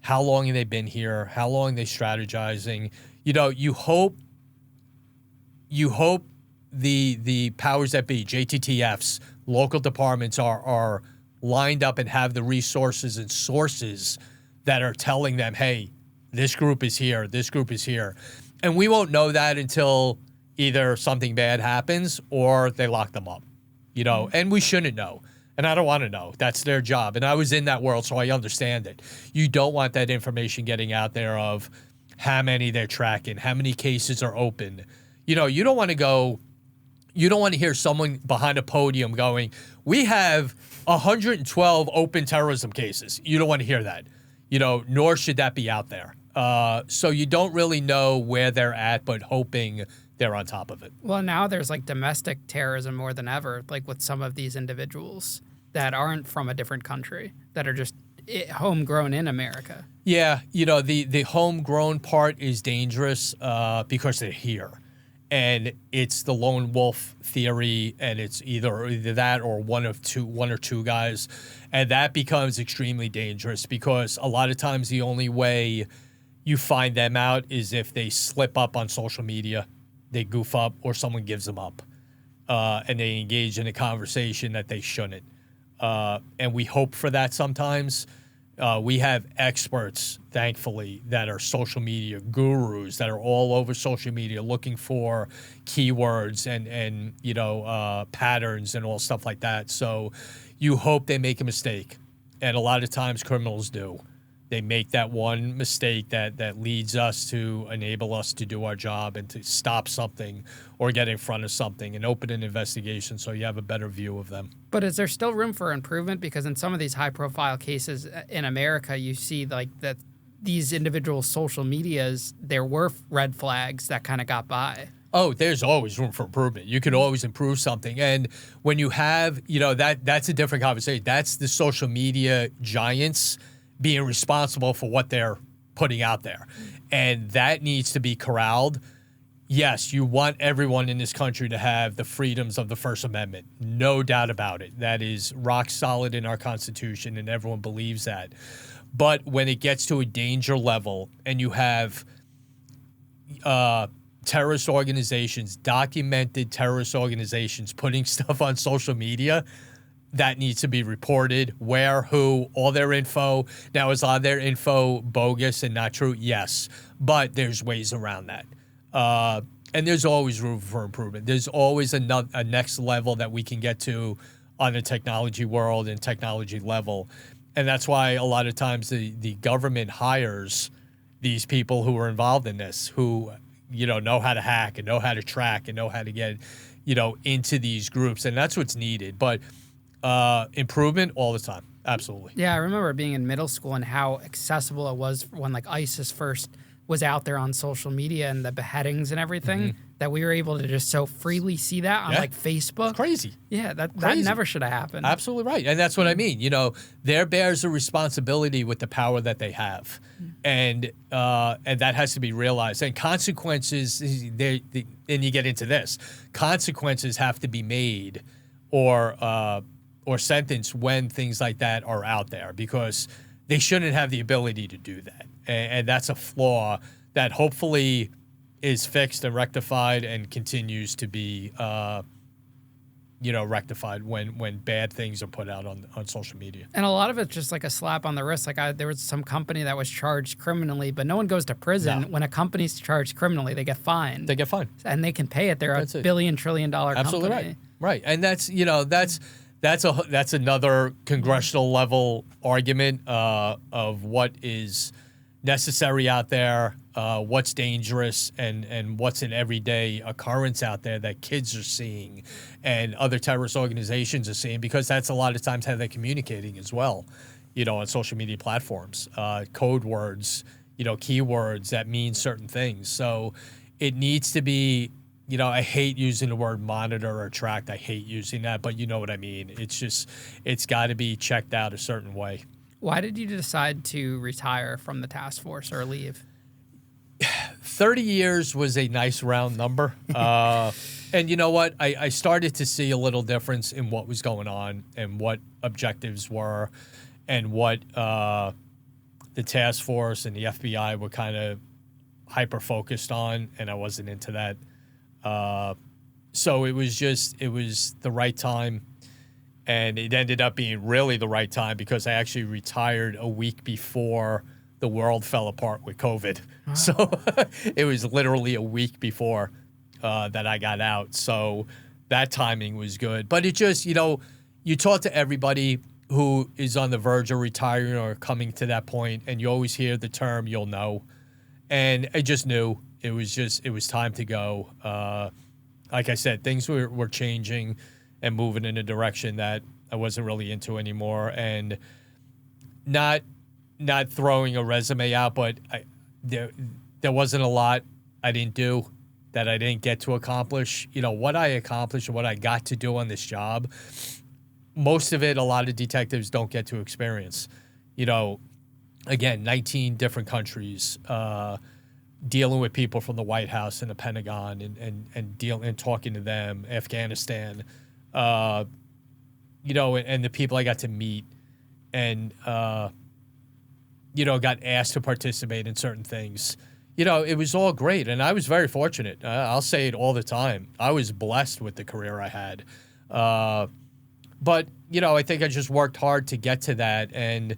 how long have they been here? How long are they strategizing? You hope the powers that be, JTTFs, local departments are lined up and have the resources and sources that are telling them, hey, this group is here, this group is here. And we won't know that until either something bad happens or they lock them up, and we shouldn't know. And I don't want to know. That's their job. And I was in that world, so I understand it. You don't want that information getting out there of how many they're tracking, how many cases are open. You don't want to hear someone behind a podium going, we have 112 open terrorism cases. You don't want to hear that, nor should that be out there. So you don't really know where they're at, but hoping they're on top of it. Well, now there's like domestic terrorism more than ever, like with some of these individuals that aren't from a different country, that are just homegrown in America. Yeah, the homegrown part is dangerous because they're here. And it's the lone wolf theory, and it's either that or one or two guys. And that becomes extremely dangerous because a lot of times the only way you find them out is if they slip up on social media, they goof up, or someone gives them up, and they engage in a conversation that they shouldn't. And we hope for that sometimes. We have experts, thankfully, that are social media gurus that are all over social media looking for keywords and patterns and all stuff like that. So you hope they make a mistake. And a lot of times criminals do. They make that one mistake that leads us to enable us to do our job and to stop something or get in front of something and open an investigation so you have a better view of them. But is there still room for improvement? Because in some of these high-profile cases in America, you see like that these individual social medias, there were red flags that kind of got by. Oh, there's always room for improvement. You can always improve something. And when you have, that's a different conversation. That's the social media giants being responsible for what they're putting out there. And that needs to be corralled. Yes, you want everyone in this country to have the freedoms of the First Amendment. No doubt about it. That is rock solid in our Constitution, and everyone believes that. But when it gets to a danger level and you have terrorist organizations, documented terrorist organizations putting stuff on social media, that needs to be reported. Where, who, all their info. Now, is all their info bogus and not true? Yes. But there's ways around that. And there's always room for improvement. There's always a next level that we can get to on the technology world and technology level. And that's why a lot of times the government hires these people who are involved in this, who, know how to hack and know how to track and know how to get, into these groups. And that's what's needed. But improvement all the time. Absolutely. Yeah, I remember being in middle school and how accessible it was when like ISIS first was out there on social media and the beheadings and everything, that we were able to just so freely see that on like Facebook. It's crazy. Yeah, that never should have happened. Absolutely right. And that's what I mean. There bears a responsibility with the power that they have. And that has to be realized. And consequences, and you get into this, consequences have to be made or sentenced when things like that are out there, because they shouldn't have the ability to do that. And that's a flaw that hopefully is fixed and rectified and continues to be, rectified when bad things are put out on social media. And a lot of it's just like a slap on the wrist. Like there was some company that was charged criminally, but no one goes to prison. No. When a company's charged criminally, they get fined. They get fined. And they can pay it. They're $1 billion, trillion-dollar Absolutely company. Right. And that's another congressional level argument of what is necessary out there, what's dangerous, and what's an everyday occurrence out there that kids are seeing and other terrorist organizations are seeing, because that's a lot of times how they're communicating as well, on social media platforms, code words, keywords that mean certain things. So it needs to be, I hate using the word monitor or tracked. I hate using that, but you know what I mean. It's got to be checked out a certain way. Why did you decide to retire from the task force or leave? 30 years was a nice round number. And you know what? I started to see a little difference in what was going on and what objectives were and what the task force and the FBI were kind of hyper-focused on, and I wasn't into that. So it was the right time. And it ended up being really the right time because I actually retired a week before the world fell apart with COVID. Wow. So it was literally a week before that I got out. So that timing was good. But it just, you talk to everybody who is on the verge of retiring or coming to that point, and you always hear the term, you'll know. And I just knew it was time to go. Like I said, things were changing and moving in a direction that I wasn't really into anymore, and not throwing a resume out, but there wasn't a lot I didn't do that I didn't get to accomplish. What I accomplished and what I got to do on this job, most of it, a lot of detectives don't get to experience. Again, 19 different countries, dealing with people from the White House and the Pentagon and talking to them, Afghanistan, and the people I got to meet and, got asked to participate in certain things. It was all great, and I was very fortunate. I'll say it all the time. I was blessed with the career I had. But, I think I just worked hard to get to that, and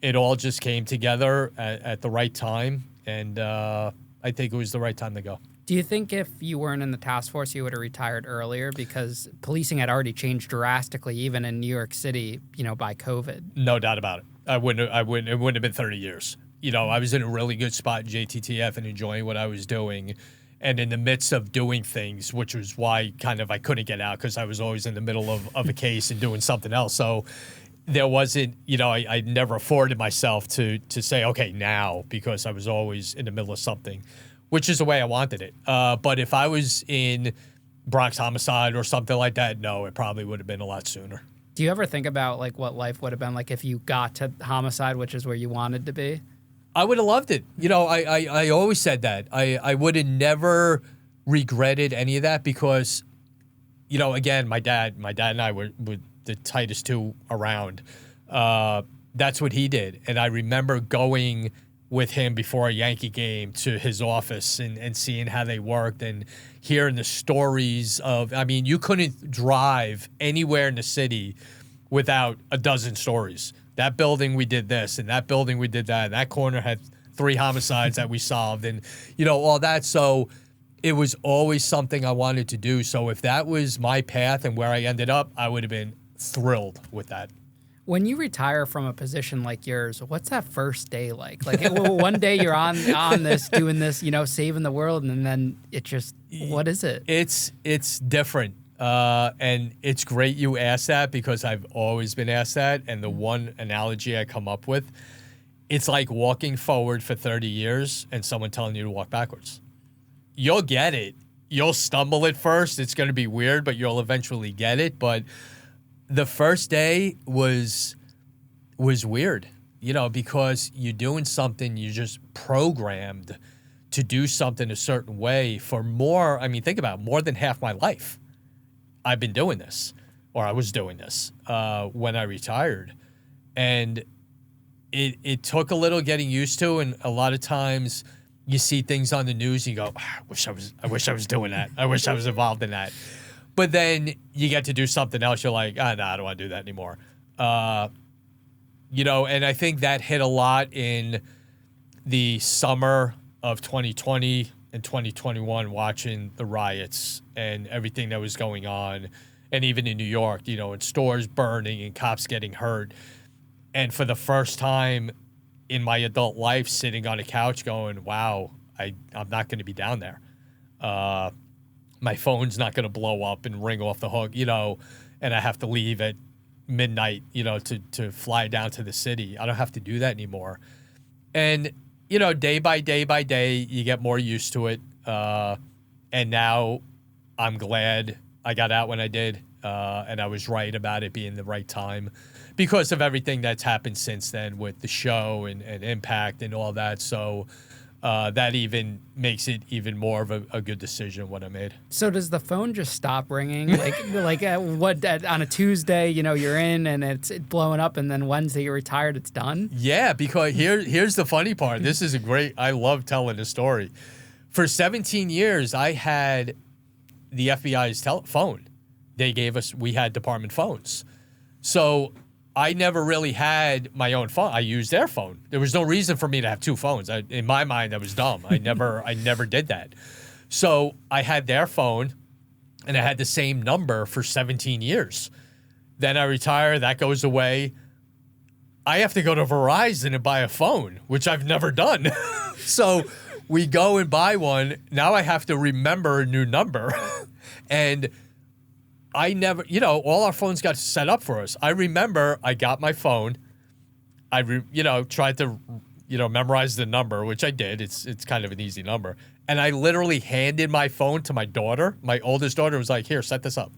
it all just came together at the right time, and I think it was the right time to go. Do you think if you weren't in the task force, you would have retired earlier because policing had already changed drastically, even in New York City, by COVID? No doubt about it. It wouldn't have been 30 years. I was in a really good spot in JTTF and enjoying what I was doing. And in the midst of doing things, which was why I couldn't get out, because I was always in the middle of a case and doing something else. So there wasn't, I never afforded myself to say, okay, now, because I was always in the middle of something, which is the way I wanted it. But if I was in Bronx Homicide or something like that, no, it probably would have been a lot sooner. Do you ever think about what life would have been like if you got to Homicide, which is where you wanted to be? I would have loved it. I always said that. I would have never regretted any of that because, again, my dad and I were the tightest two around. That's what he did. And I remember going with him before a Yankee game to his office and seeing how they worked and hearing the stories of, you couldn't drive anywhere in the city without a dozen stories. That building, we did this, and that building, we did that, and that corner had 3 homicides that we solved, and, all that. So it was always something I wanted to do. So if that was my path and where I ended up, I would have been thrilled with that. When you retire from a position like yours, what's that first day like? One day you're on this, doing this, saving the world, and then it just, what is it? It's different. And it's great you asked that because I've always been asked that. And the one analogy I come up with, it's like walking forward for 30 years and someone telling you to walk backwards. You'll get it. You'll stumble at first. It's going to be weird, but you'll eventually get it. But the first day was weird, because you're doing something, you're just programmed to do something a certain way for more. Think about it, more than half my life. I've been doing this, or I was doing this when I retired. And it took a little getting used to, and a lot of times you see things on the news and you go, I wish I was doing that. I wish I was involved in that. But then you get to do something else, you're like, no, I don't want to do that anymore. And I think that hit a lot in the summer of 2020 in 2021, watching the riots and everything that was going on, and even in New York, and stores burning and cops getting hurt. And for the first time in my adult life, sitting on a couch going, wow, I'm not going to be down there. My phone's not going to blow up and ring off the hook, and I have to leave at midnight, to fly down to the city. I don't have to do that anymore. And day by day, you get more used to it. And now I'm glad I got out when I did. And I was right about it being the right time because of everything that's happened since then with the show and Impact and all that. So that even makes it even more of a good decision what I made. So does the phone just stop ringing? On a Tuesday, you're in and it's blowing up, and then Wednesday you're retired, it's done? Yeah, because here's the funny part. This is I love telling this story. For 17 years, I had the FBI's phone. We had department phones. So I never really had my own phone. I used their phone. There was no reason for me to have 2 phones. In my mind, that was dumb. I never did that. So I had their phone, and I had the same number for 17 years. Then I retire. That goes away. I have to go to Verizon and buy a phone, which I've never done. So we go and buy one. Now I have to remember a new number. And I never, all our phones got set up for us. I remember I got my phone. I, tried to, memorize the number, which I did. It's kind of an easy number. And I literally handed my phone to my daughter. My oldest daughter was like, here, set this up.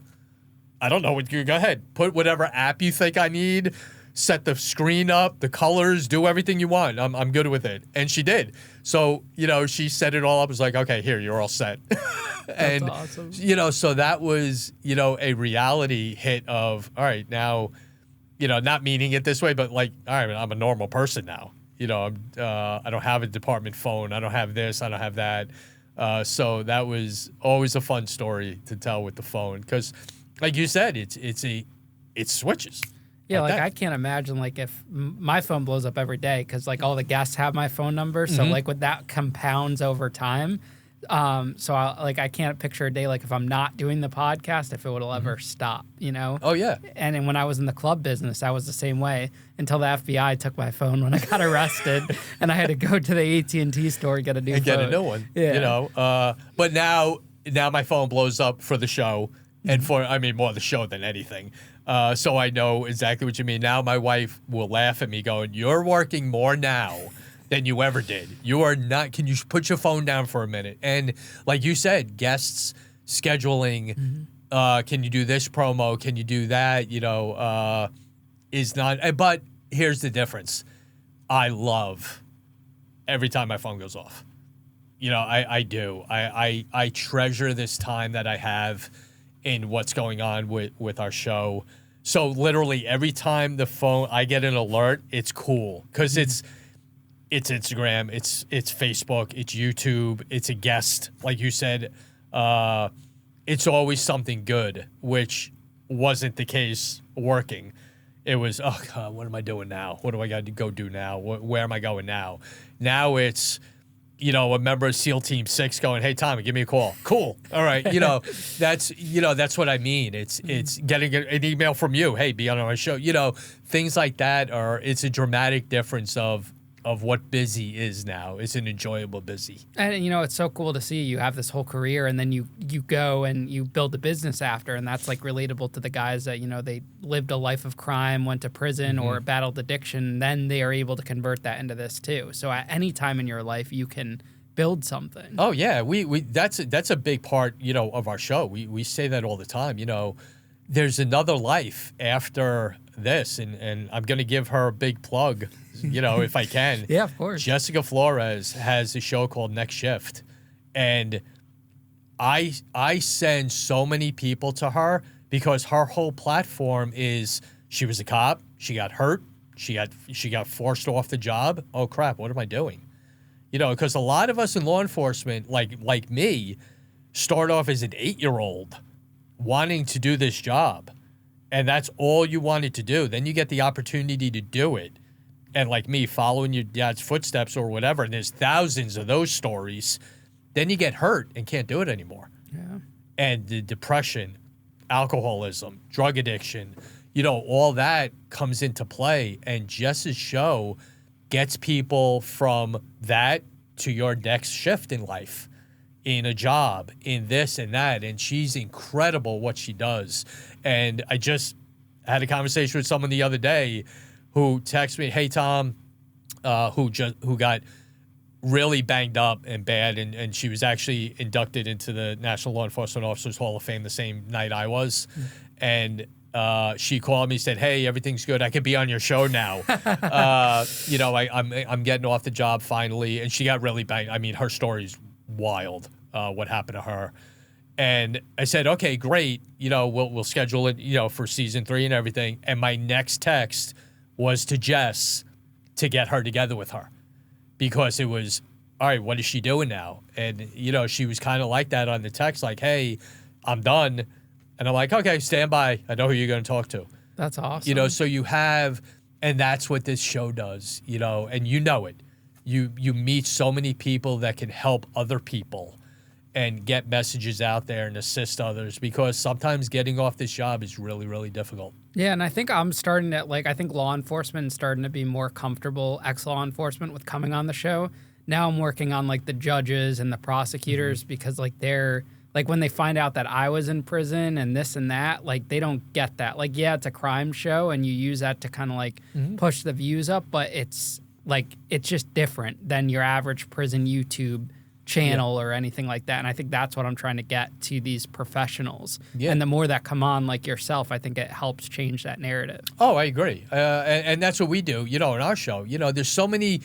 I don't know what you go ahead. Put whatever app you think I need. Set the screen up, the colors, do everything you want. I'm good with it. And she did. So, she set it all up. Was like, okay, here, you're all set. And, that's awesome. So that was, a reality hit of, all right, now, not meaning it this way, but like, all right, I'm a normal person now. I don't have a department phone. I don't have this. I don't have that. So that was always a fun story to tell with the phone. Because like you said, it switches. Yeah, like that. I can't imagine like if my phone blows up every day because like all the guests have my phone number. So like with that compounds over time. I can't picture a day like if I'm not doing the podcast, if it would ever stop, you know? Oh, yeah. And then when I was in the club business, I was the same way until the FBI took my phone when I got arrested and I had to go to the AT&T store and get a new phone. Get a new one, you know? But now my phone blows up for the show and more the show than anything. So I know exactly what you mean. Now my wife will laugh at me going, "You're working more now than you ever did. You are not, can you put your phone down for a minute?" And like you said, guests scheduling, can you do this promo? Can you do that? You know, is not, but here's the difference. I love every time my phone goes off. You know, I do. I treasure this time that I have in what's going on with our show. So literally every time the phone, I get an alert, it's cool. Because it's Instagram, it's Facebook, it's YouTube, it's a guest. Like you said, it's always something good, which wasn't the case working. It was, oh God, what am I doing now? What do I got to go do now? Where am I going now? Now it's, you know, a member of SEAL Team 6 going, "Hey, Tommy, give me a call." Cool. All right. You know, that's what I mean. It's getting an email from you. "Hey, be on our show." You know, things like that it's a dramatic difference of what busy is now. It's an enjoyable busy. And, you know, it's so cool to see you have this whole career and then you go and you build a business after. And that's like relatable to the guys that, you know, they lived a life of crime, went to prison or battled addiction. Then they are able to convert that into this too. So at any time in your life, you can build something. Oh, yeah. That's a big part, you know, of our show. We say that all the time. You know, there's another life after this. And I'm going to give her a big plug, you know, if I can. Yeah, of course. Jessica Flores has a show called Next Shift. And I send so many people to her because her whole platform is she was a cop, she got hurt, she got forced off the job. Oh crap, what am I doing? You know, because a lot of us in law enforcement, like me, start off as an 8-year-old wanting to do this job. And that's all you wanted to do. Then you get the opportunity to do it. And like me, following your dad's footsteps or whatever, and there's thousands of those stories, then you get hurt and can't do it anymore. Yeah. And the depression, alcoholism, drug addiction, you know, all that comes into play. And Jess's show gets people from that to your next shift in life, in a job, in this and that. And she's incredible what she does. And I just had a conversation with someone the other day who texted me, "Hey, Tom," who got really banged up and bad, and she was actually inducted into the National Law Enforcement Officers Hall of Fame the same night I was. And she called me, said, "Hey, everything's good. I can be on your show now." You know, I'm getting off the job finally. And she got really banged. I mean, her story's wild, what happened to her. And I said, "Okay, great. You know, we'll schedule it, you know, for season 3 and everything." And my next text was to Jess to get her together with her, because it was, all right, what is she doing now? And, you know, she was kind of like that on the text, like, "Hey, I'm done." And I'm like, "Okay, stand by. I know who you're going to talk to." That's awesome. You know, so you have, and that's what this show does, you know, and you know it. You meet so many people that can help other people and get messages out there and assist others, because sometimes getting off this job is really, really difficult. Yeah, and I think I'm starting to, I think law enforcement is starting to be more comfortable, ex-law enforcement, with coming on the show. Now I'm working on, the judges and the prosecutors, because, they're, when they find out that I was in prison and this and that, they don't get that. Yeah, it's a crime show, and you use that to kind of, push the views up, but it's, it's just different than your average prison YouTube channel or anything like that. And I think that's what I'm trying to get to these professionals. Yeah. And the more that come on, like yourself, I think it helps change that narrative. Oh, I agree. And that's what we do, you know, in our show. You know, there's so many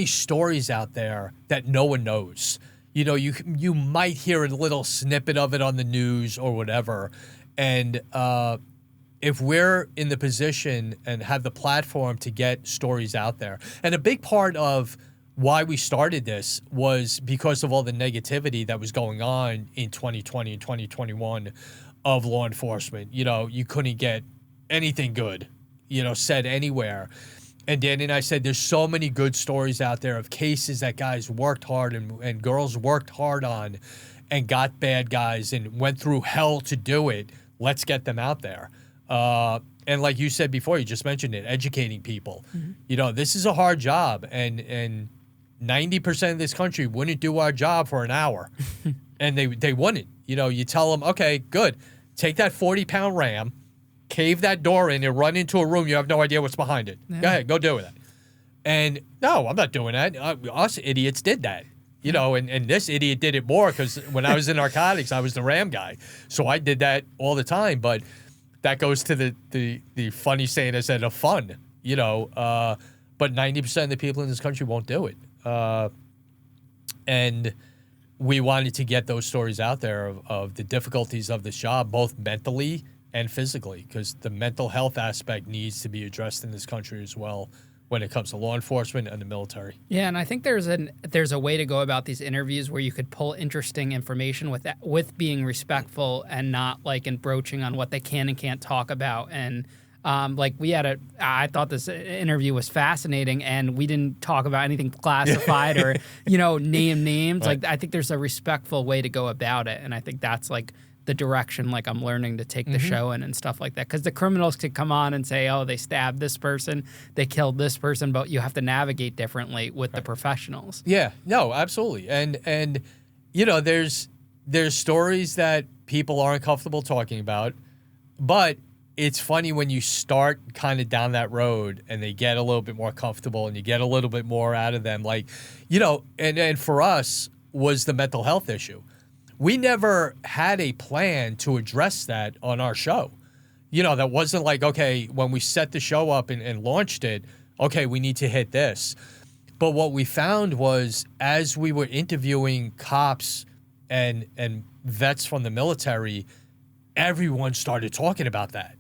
stories out there that no one knows. You know, you might hear a little snippet of it on the news or whatever. And if we're in the position and have the platform to get stories out there, and a big part of why we started this was because of all the negativity that was going on in 2020 and 2021 of law enforcement. You know, you couldn't get anything good, said anywhere. And Danny and I said, there's so many good stories out there of cases that guys worked hard and girls worked hard on and got bad guys and went through hell to do it. Let's get them out there. And like you said before, you just mentioned it, educating people. This is a hard job, and 90% of this country wouldn't do our job for an hour. And they wouldn't. You tell them, okay, good. Take that 40-pound ram, cave that door in, and run into a room. You have no idea what's behind it. Yeah. Go ahead, go do that. And no, I'm not doing that. Us idiots did that. And this idiot did it more because when I was in narcotics, I was the ram guy. So I did that all the time. But that goes to the funny saying I said of fun, but 90% of the people in this country won't do it. And we wanted to get those stories out there of the difficulties of this job, both mentally and physically, because the mental health aspect needs to be addressed in this country as well when it comes to law enforcement and the military. Yeah, and I think there's a way to go about these interviews where you could pull interesting information with being respectful and not like encroaching on what they can and can't talk about. And I thought this interview was fascinating, and we didn't talk about anything classified or name names. Right. Like, I think there's a respectful way to go about it, and I think that's like the direction like I'm learning to take the show in and stuff like that. Because the criminals could come on and say, oh, they stabbed this person, they killed this person, but you have to navigate differently with the professionals. Yeah, no, absolutely. And there's stories that people aren't comfortable talking about, but it's funny when you start kind of down that road and they get a little bit more comfortable and you get a little bit more out of them. Like, and for us was the mental health issue. We never had a plan to address that on our show. That wasn't like, okay, when we set the show up and launched it, okay, we need to hit this. But what we found was as we were interviewing cops and vets from the military, everyone started talking about that.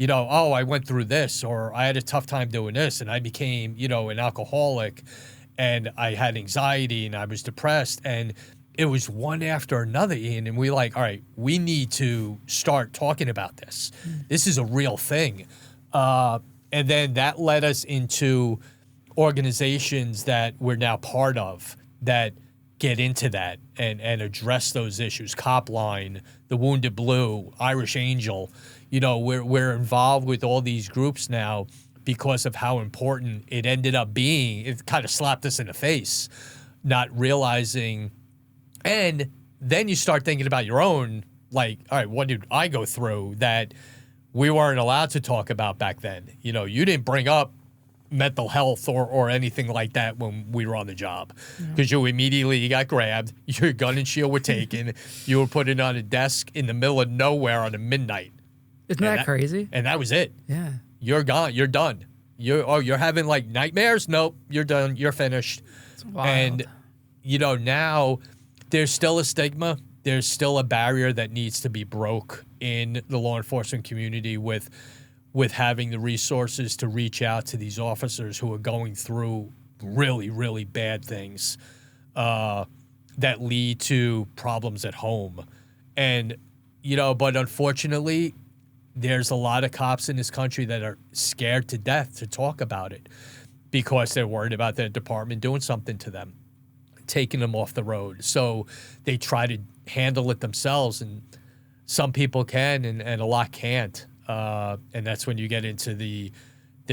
Oh, I went through this, or I had a tough time doing this, and I became, an alcoholic, and I had anxiety, and I was depressed, and it was one after another, Ian, and we all right, we need to start talking about this. This is a real thing. And then that led us into organizations that we're now part of that get into that and address those issues. Copline, the Wounded Blue, Irish Angel. We're involved with all these groups now because of how important it ended up being. It kind of slapped us in the face, not realizing. And then you start thinking about your own, like, all right, what did I go through that we weren't allowed to talk about back then? You didn't bring up mental health or anything like that when we were on the job because you got grabbed, your gun and shield were taken, you were put in on a desk in the middle of nowhere on a midnight. Isn't that crazy? And that was it. Yeah. You're gone. You're done. You're having like nightmares? Nope. You're done. You're finished. It's wild. And, now there's still a stigma. There's still a barrier that needs to be broke in the law enforcement community with having the resources to reach out to these officers who are going through really, really bad things that lead to problems at home. And, but unfortunately, there's a lot of cops in this country that are scared to death to talk about it because they're worried about their department doing something to them, taking them off the road. So they try to handle it themselves, and some people can and a lot can't. And that's when you get into the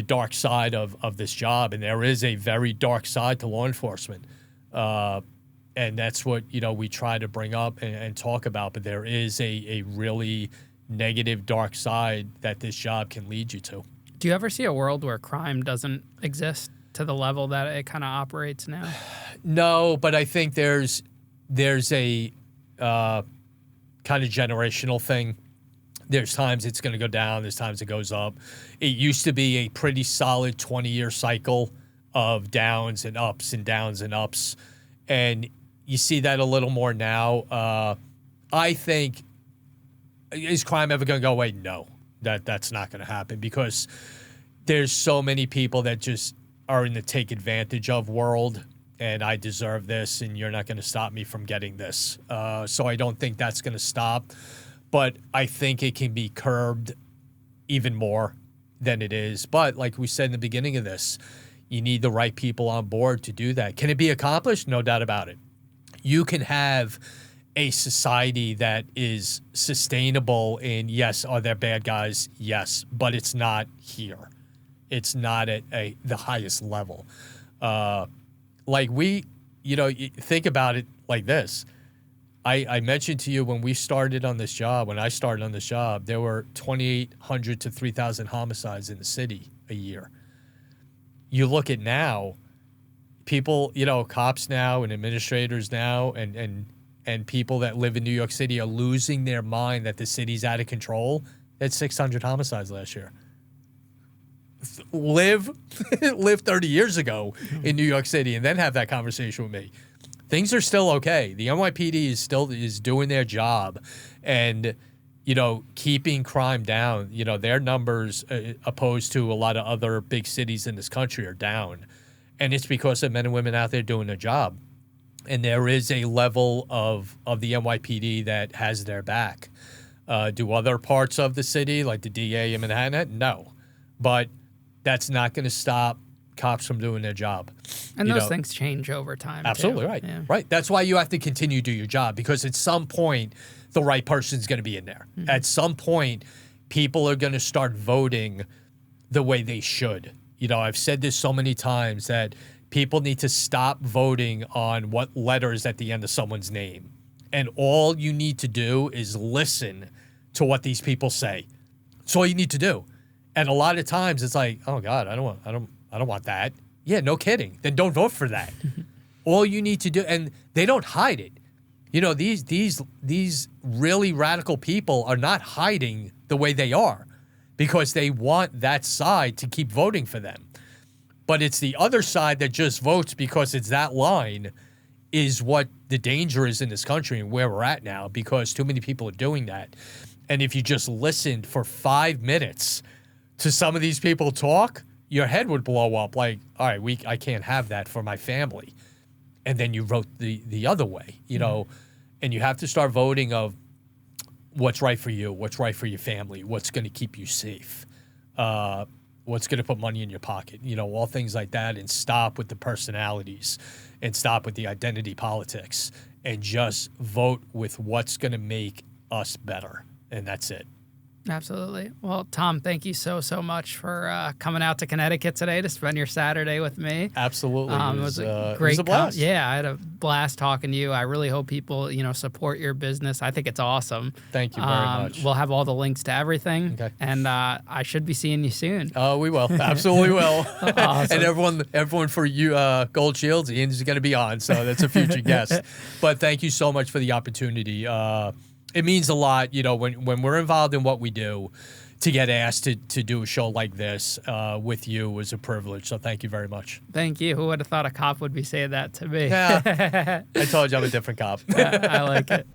dark side of this job. And there is a very dark side to law enforcement. And that's what, we try to bring up and talk about. But there is a really negative, dark side that this job can lead you to. Do you ever see a world where crime doesn't exist to the level that it kind of operates now? No, but I think there's a kind of generational thing. There's times it's going to go down. There's times it goes up. It used to be a pretty solid 20-year cycle of downs and ups and downs and ups. And you see that a little more now. I think, is crime ever going to go away? No, that's not going to happen because there's so many people that just are in the take advantage of world, and I deserve this, and you're not going to stop me from getting this. So I don't think that's going to stop. But I think it can be curbed even more than it is. But like we said in the beginning of this, you need the right people on board to do that. Can it be accomplished? No doubt about it. You can have a society that is sustainable in, yes, are there bad guys? Yes, but it's not here. It's not at the highest level. Like think about it like this. I mentioned to you when I started on this job, there were 2,800 to 3,000 homicides in the city a year. You look at now, people, cops now and administrators now and people that live in New York City are losing their mind that the city's out of control. That's 600 homicides last year. Live 30 years ago in New York City and then have that conversation with me. Things are still okay. The NYPD is doing their job and, keeping crime down. Their numbers opposed to a lot of other big cities in this country are down. And it's because of men and women out there doing their job. And there is a level of the NYPD that has their back. Do other parts of the city, like the DA in Manhattan? No. But that's not going to stop cops from doing their job. And those things change over time. Absolutely too. right. Yeah. Right. That's why you have to continue to do your job, because at some point the right person's going to be in there. Mm-hmm. At some point, people are going to start voting the way they should. I've said this so many times that people need to stop voting on what letters at the end of someone's name. And all you need to do is listen to what these people say. That's all you need to do. And a lot of times it's like, oh God, I don't want that. Yeah, no kidding. Then don't vote for that. All you need to do, and they don't hide it. These really radical people are not hiding the way they are because they want that side to keep voting for them. But it's the other side that just votes because it's that line is what the danger is in this country and where we're at now, because too many people are doing that. And if you just listened for 5 minutes to some of these people talk, your head would blow up like, all right, I can't have that for my family. And then you vote the other way, and you have to start voting of what's right for you, what's right for your family, what's going to keep you safe, what's going to put money in your pocket, all things like that, and stop with the personalities and stop with the identity politics and just vote with what's going to make us better. And that's it. Absolutely. Well, Tom, thank you so much for coming out to Connecticut today to spend your Saturday with me. Absolutely. It was a great blast. Yeah, I had a blast talking to you. I really hope people, support your business. I think it's awesome. Thank you very much. We'll have all the links to everything. Okay. And I should be seeing you soon. Oh, we will. Absolutely will. Awesome. And everyone for you, Gold Shields, Ian's going to be on, so that's a future guest. But thank you so much for the opportunity. It means a lot, when we're involved in what we do, to get asked to do a show like this with you was a privilege. So thank you very much. Thank you. Who would have thought a cop would be saying that to me? Yeah, I told you I'm a different cop. I like it.